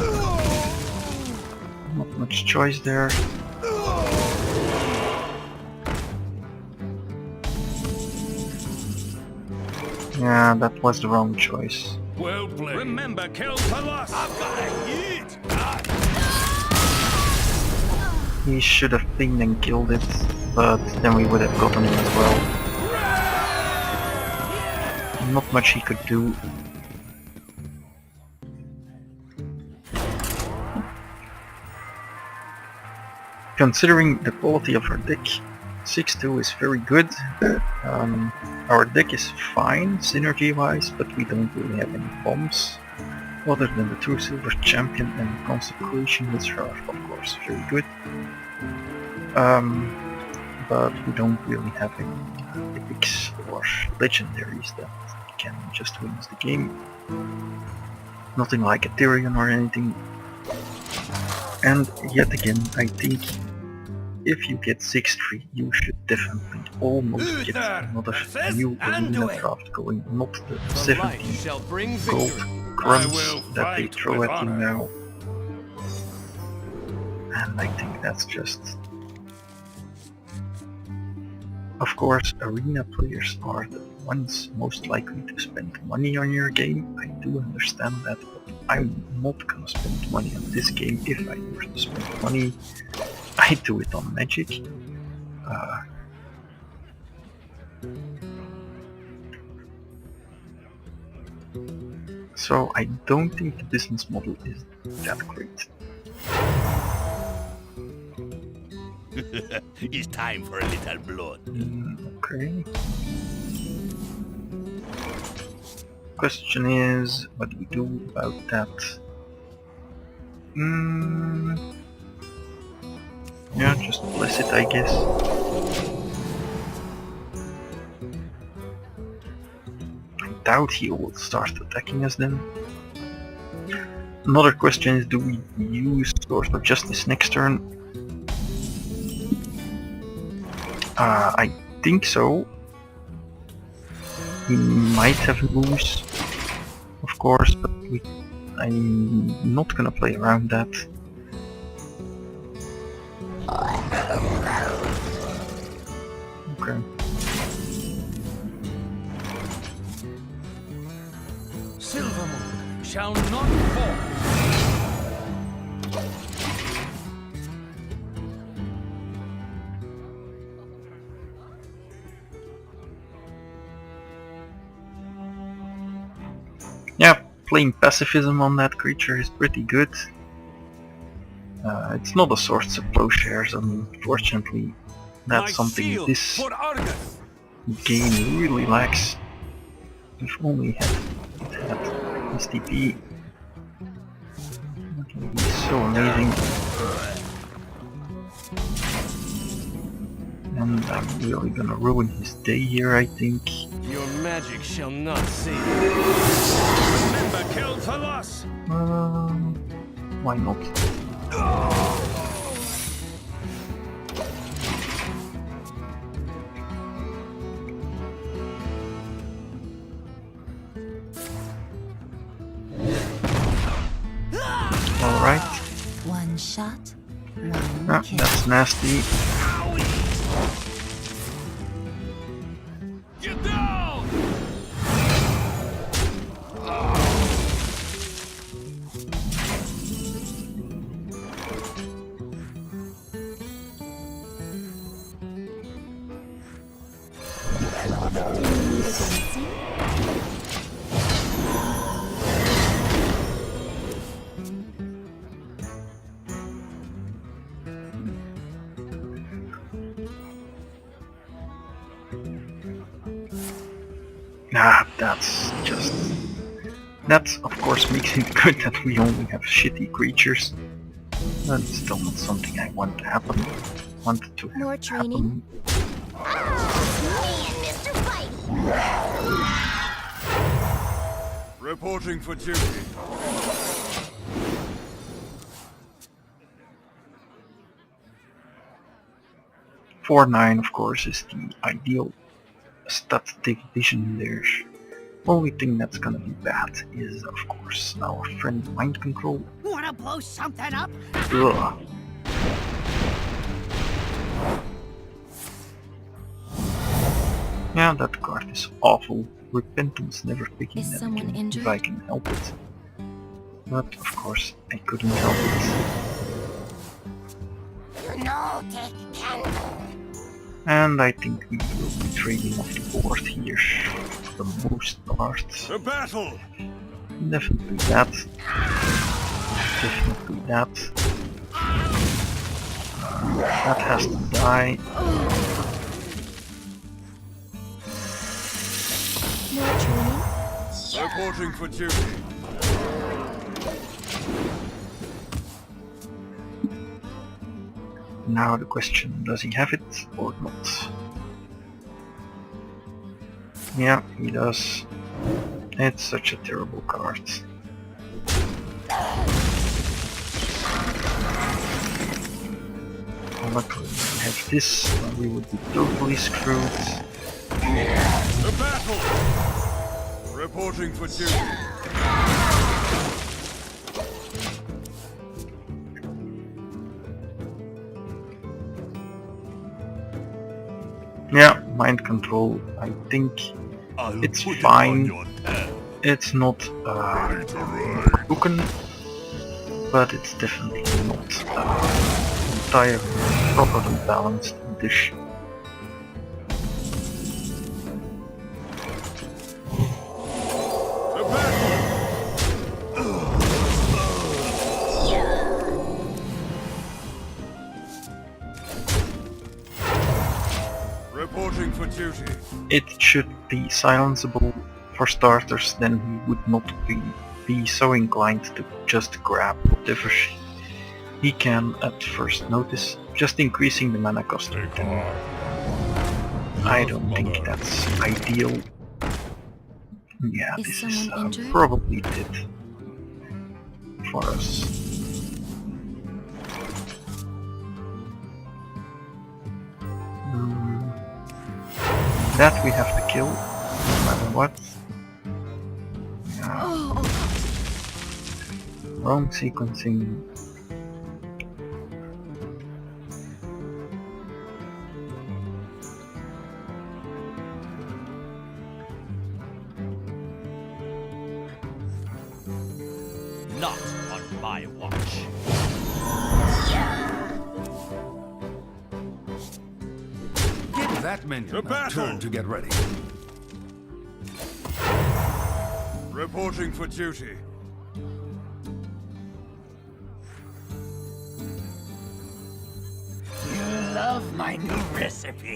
Not much choice there. Yeah, that was the wrong choice. Well played. Remember, kill Paladin. I've got a hit. He should have pinged and killed it, but then we would have gotten him as well. not much he could do. Considering the quality of our deck, 6-2 is very good. Our deck is fine synergy-wise, but we don't really have any bombs other than the True Silver Champion and Consecration, which are of course very good. But we don't really have any epics or legendaries that can just win us the game. Nothing like Ethereum or anything. And yet again, I think if you get 6-3, you should definitely almost get another new arena draft going, not the 70 gold crumbs that they throw at you now. And I think that's just... Of course, arena players are the ones most likely to spend money on your game. I do understand that, but I'm not gonna spend money on this game. If I were to spend money, I do it on Magic. So I don't think the business model is that great. It's time for a little blood. Okay. Question is, what do we do about that? Yeah, just bless it, I guess. I doubt he will start attacking us then. Another question is, do we use Source of Justice next turn? I think so. He might have moves, of course, but I'm not gonna play around that. Okay. Silvermoon shall not fall. Yeah, playing pacifism on that creature is pretty good. It's not a Swords of Plowshares, unfortunately. That's something this game really lacks. If only it had STP. That would be so amazing. And I'm really gonna ruin his day here, I think. Your magic shall not save you. Remember, kill Thalas! Why not? Alright. One shot, one Ah, kill. that's nasty. Get down! Ah, that's just... That, of course, makes it good that we only have shitty creatures. But it's still not something I want to happen. Wanted to More have training? happen. Mr. Fighty! Reporting for duty. Four 9, of course, is the ideal stat division there. Only thing that's gonna be bad is, of course, our friend Mind Control. Wanna blow something up? Ugh. Yeah, that card is awful. Repentance never picking Is that someone game injured? if I can help it. But of course I couldn't help it. No, take candle. And I think we will be trading off the board here for the most part. The battle! Definitely that. Definitely that. That has to die. More training? Reporting for duty. Now the question, does he have it or not? Yeah, he does. It's such a terrible card. Luckily we have this, or we would be totally screwed. The battle! Reporting for duty. Yeah, mind control, I think it's fine. It's not broken, but it's definitely not entirely properly balanced dish. The battle! Reporting for duty. It should be silenceable for starters, then he would not be so inclined to just grab whatever he can at first notice, just increasing the mana cost to 10. I don't think that's ideal. Yeah, Is this is someone injured? probably it for us. That we have to kill, no matter what. Wrong sequencing. Not on my watch. Give that minion a battle! turn to get ready. Reporting for duty. You love my new recipe.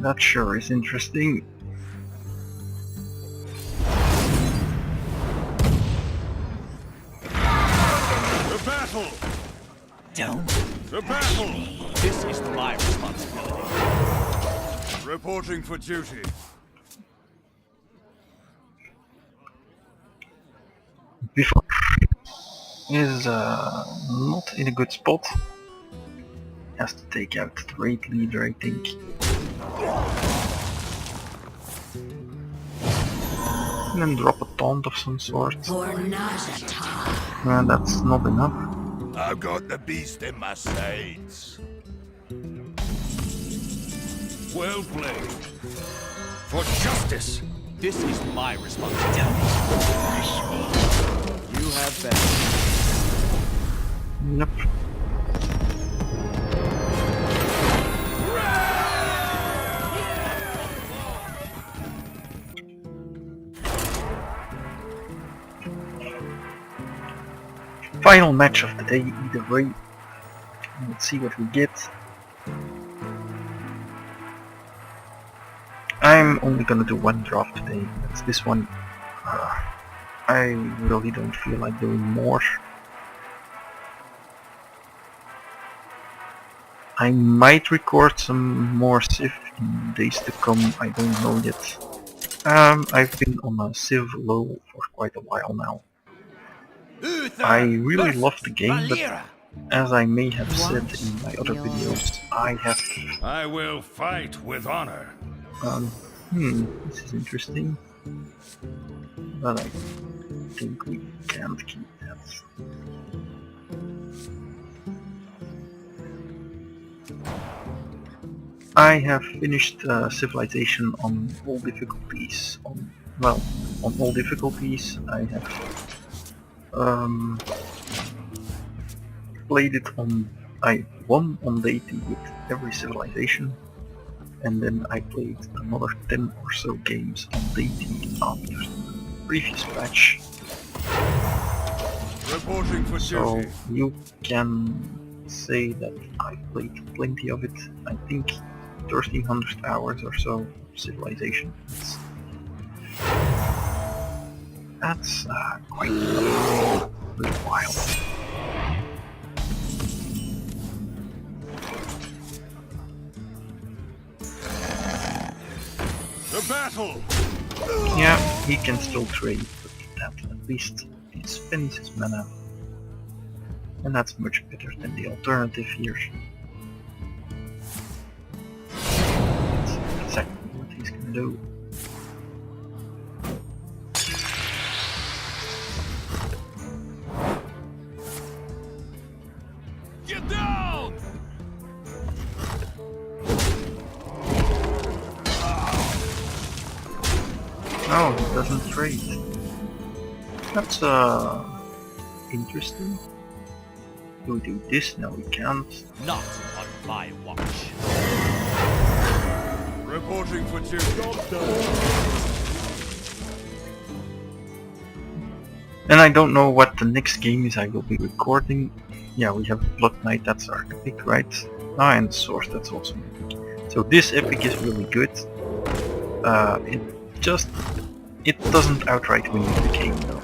That sure is interesting. The battle! Don't. The battle! This is my responsibility. Reporting for duty. Before is not in a good spot. Has to take out the raid leader, I think. And then drop a taunt of some sort. And that's not enough. I've got the beast in my sights. Well played. For justice! This is my responsibility. You have been. Yep. Final match of the day, either way. Let's see what we get. I'm only gonna do one draft today. That's this one. I really don't feel like doing more. I might record some more Civ in days to come, I don't know yet. I've been on a Civ low for quite a while now. I really love the game, but as I may have said in my other videos, I have I will fight with honor. This is interesting. But I think we can't keep that. I have finished Civilization on all difficulties. On all difficulties I have played it on. I won on day 2 with every civilization, and then I played another 10 or so games on day 2 after the previous patch. Reporting for So duty. you can say that I played plenty of it. I think 1300 hours or so of Civilization. That's quite a while. The battle! Yeah, he can still trade, but that at least he spends his mana. And that's much better than the alternative here. That's exactly what he's gonna do. Get down! Oh, he doesn't trade. That's interesting. Do we do this? No, we can't. Not on my watch. Reporting for duty. And I don't know what the next game is I will be recording. Yeah, we have Blood Knight, that's our epic, right? Ah, and Source, that's also an epic. So this epic is really good. It doesn't outright win the game though.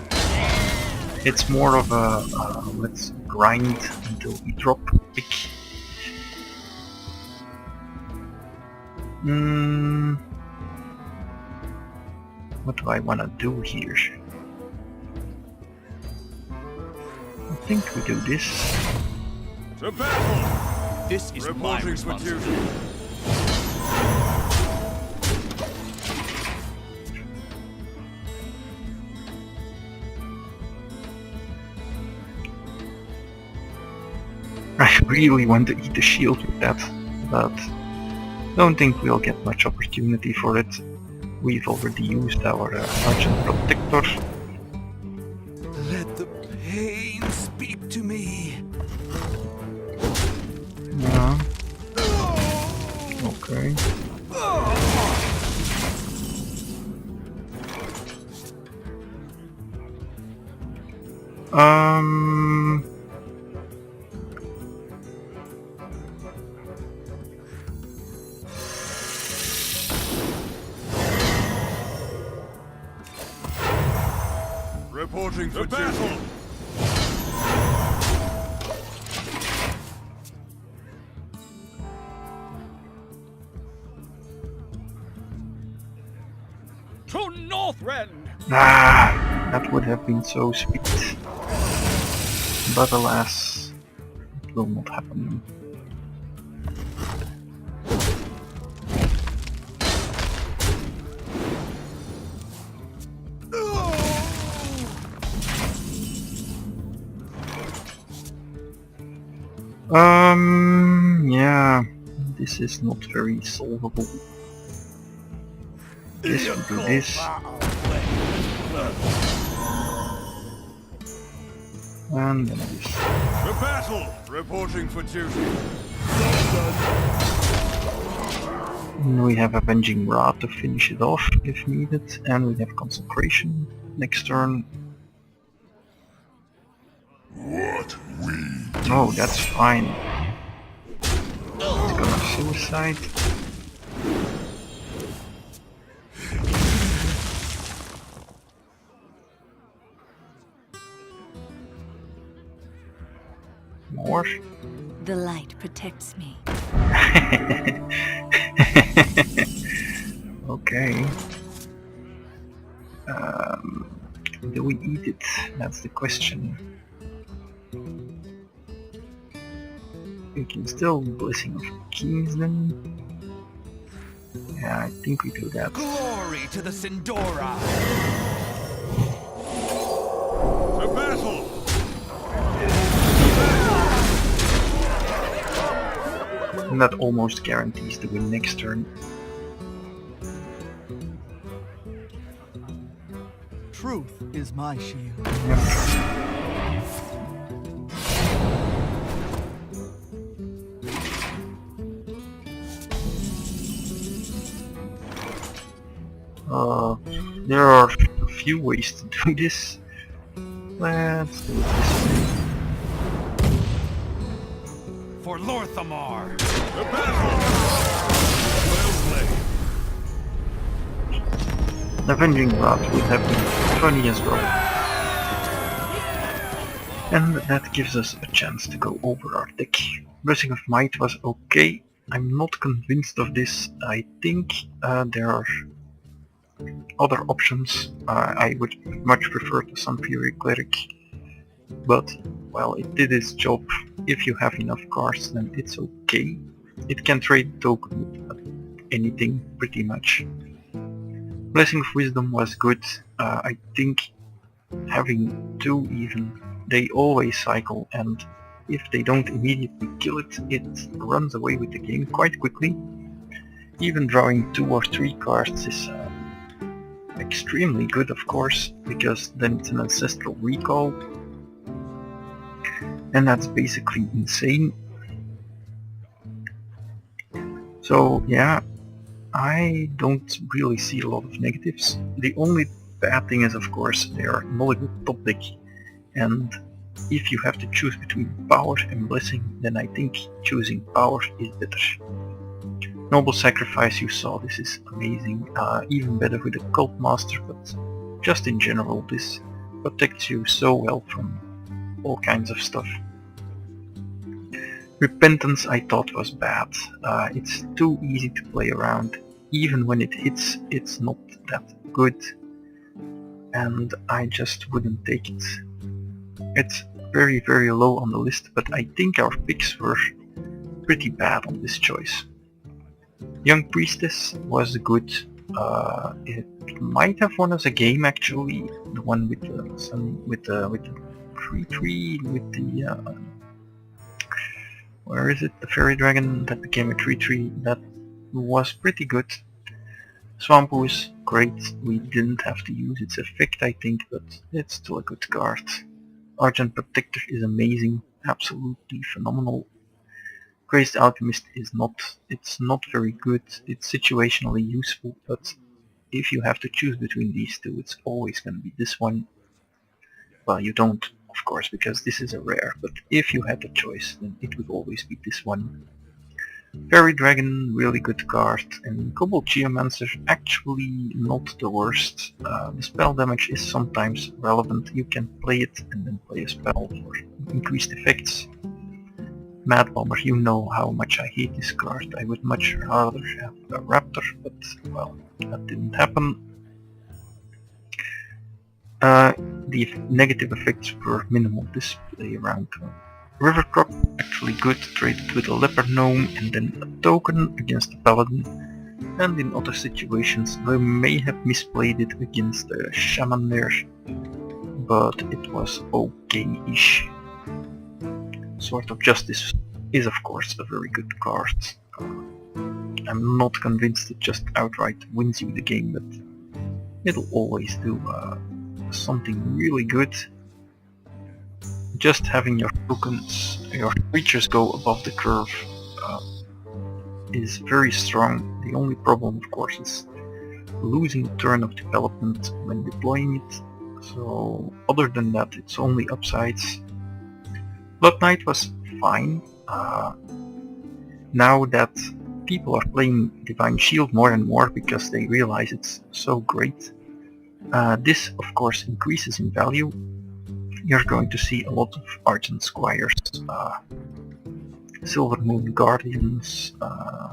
It's more of a let's grind until we drop epic. What do I wanna do here? I think we do this. The battle! This is my Reporting for responsibility. duty. I really want to eat the shield with that, but don't think we'll get much opportunity for it. We've already used our Legend Protector. Let the pain speak to me. Yeah. Okay. Reporting for battle! To Northrend! Ah, that would have been so sweet. But alas, it will not happen. Yeah, this is not very solvable. This will do this. And then this. The battle! Reporting for duty. And we have Avenging Rod to finish it off if needed, and we have Consecration next turn. Oh, that's fine. It's gonna suicide. More? The light protects me. Okay. Do we eat it? That's the question. We can still Blessing of Kings then. Yeah, I think we do that. Glory to the Sindora! To battle! And that almost guarantees the win next turn. Truth is my shield. There are a few ways to do this. Let's do it this way. For Lorthamar! To battle! Well played. Avenging Wrath would have been funny as well. And that gives us a chance to go over our deck. Blessing of Might was okay. I'm not convinced of this. I think there are other options. I would much prefer the Sun Fury Cleric. But, well, it did its job. If you have enough cards, then it's okay. It can trade token with anything, pretty much. Blessing of Wisdom was good. I think having 2 even, they always cycle, and if they don't immediately kill it, it runs away with the game quite quickly. Even drawing 2 or 3 cards is extremely good, of course, because then it's an Ancestral Recall. And that's basically insane. So yeah, I don't really see a lot of negatives. The only bad thing is, of course, they are not a good top deck, and if you have to choose between Power and Blessing, then I think choosing Power is better. Noble Sacrifice, you saw, this is amazing, even better with a Cult Master, but just in general this protects you so well from all kinds of stuff. Repentance I thought was bad. It's too easy to play around. Even when it hits, it's not that good. And I just wouldn't take it. It's very very low on the list, but I think our picks were pretty bad on this choice. Young Priestess was good. It might have won us a game actually. The one with the with the 3/3 with the where is it? The Fairy Dragon that became a 3/3. That was pretty good. Swampu is great. We didn't have to use its effect, I think, but it's still a good card. Argent Protector is amazing, absolutely phenomenal. Crazed Alchemist is it's not very good. It's situationally useful, but if you have to choose between these two, it's always going to be this one. Well, you don't, of course, because this is a rare, but if you had the choice, then it would always be this one. Fairy Dragon, really good card, and Kobold Geomancer, actually not the worst. The spell damage is sometimes relevant. You can play it and then play a spell for increased effects. Mad Bomber, you know how much I hate this card. I would much rather have a Raptor, but well, that didn't happen. The negative effects were minimal this play around. River Crop, actually good, traded with a Leopard Gnome and then a token against the Paladin. And in other situations we may have misplayed it against the Shaman there, but it was okay-ish. Sword of Justice is of course a very good card. I'm not convinced it just outright wins you the game, but it'll always do something really good. Just having your tokens, your creatures go above the curve is very strong. The only problem of course is losing a turn of development when deploying it. So other than that it's only upsides. Blood Knight was fine. Now that people are playing Divine Shield more and more because they realize it's so great, this of course increases in value. You're going to see a lot of Argent Squires, Silver Moon Guardians,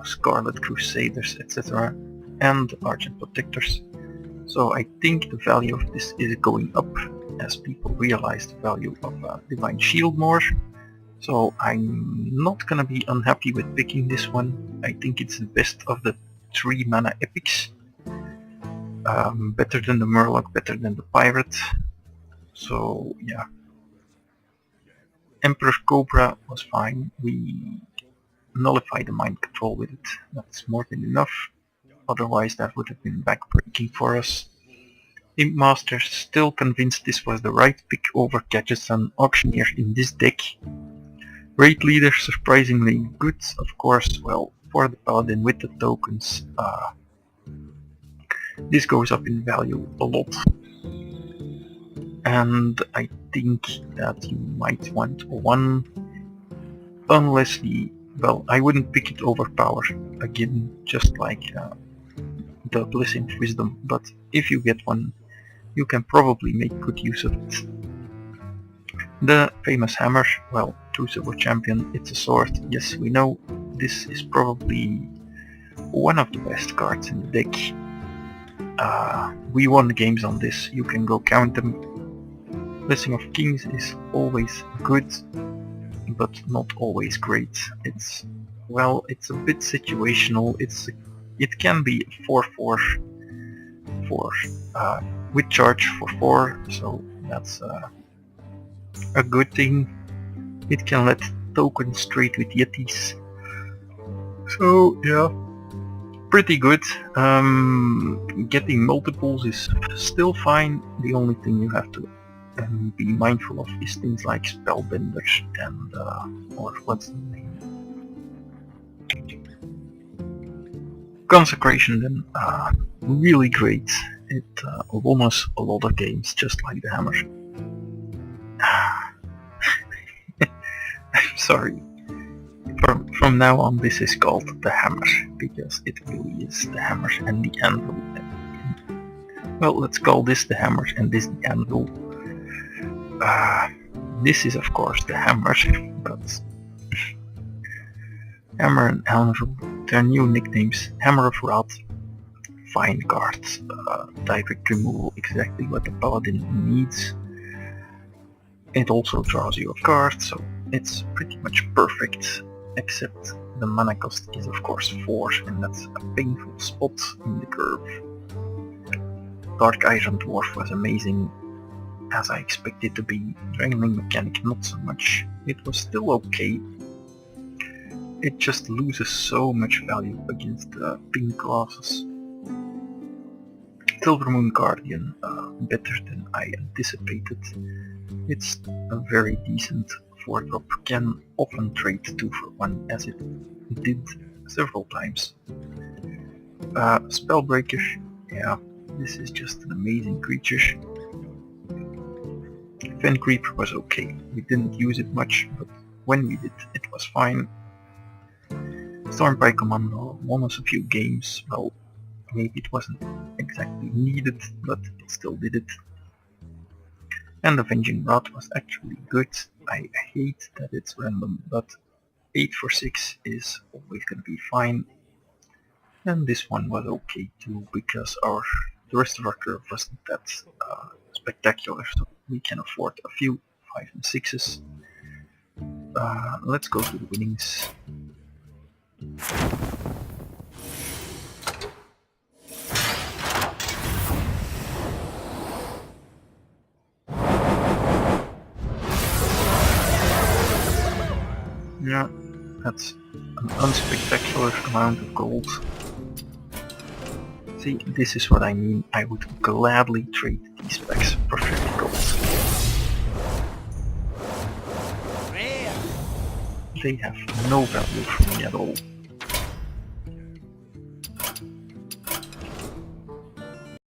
Scarlet Crusaders, etc. and Argent Protectors. So I think the value of this is going up as people realize the value of Divine Shield more. So I'm not gonna be unhappy with picking this one. I think it's the best of the 3 mana epics. Better than the Murloc, better than the Pirate. So yeah. Emperor Cobra was fine. We nullified the mind control with it. That's more than enough. Otherwise that would have been backbreaking for us. Imp Master still convinced this was the right pick over Gadgetzan Auctioneer in this deck. Raid Leader surprisingly good, of course, well, for the Paladin with the tokens. This goes up in value a lot. And I think that you might want one, unless well, I wouldn't pick it over Power, again, just like the Blessing of Wisdom, but if you get one, you can probably make good use of it. The famous hammer, well, choose a champion, it's a sword, yes we know, this is probably one of the best cards in the deck. We won games on this, you can go count them. Blessing of Kings is always good, but not always great. It's, well, it's a bit situational, it can be 4/4 with charge for 4, so that's a good thing. It can let tokens trade with Yetis. So yeah, pretty good. Getting multiples is still fine. The only thing you have to be mindful of is things like Spellbenders and or what's the name? Consecration then, really great. It won us a lot of games, just like the hammer. I'm sorry. From now on this is called the hammer, because it really is the hammer and the anvil. Well, let's call this the hammer and this the anvil. This is of course the hammer, but hammer and anvil, their new nicknames. Hammer of Wrath, fine cards, direct removal, exactly what the Paladin needs. It also draws you a card, so it's pretty much perfect, except the mana cost is of course 4, and that's a painful spot in the curve. Dark Iron Dwarf was amazing, as I expected to be. Dragoning Mechanic not so much. It was still okay. It just loses so much value against the pink classes. Silvermoon Guardian, better than I anticipated. It's a very decent 4-drop, can often trade 2 for 1 as it did several times. Spellbreaker, yeah, this is just an amazing creature. Fen Creeper was okay, we didn't use it much, but when we did, it was fine. Stormpike Commando won us a few games, well, maybe it wasn't exactly needed, but it still did it. And Avenging Rod was actually good. I hate that it's random, but 8 for 6 is always gonna be fine. And this one was okay too, because the rest of our curve wasn't that spectacular, so we can afford a few 5 and 6s. Let's go to the winnings. Yeah, that's an unspectacular amount of gold. See, this is what I mean. I would gladly trade these packs for 50 gold. They have no value for me at all.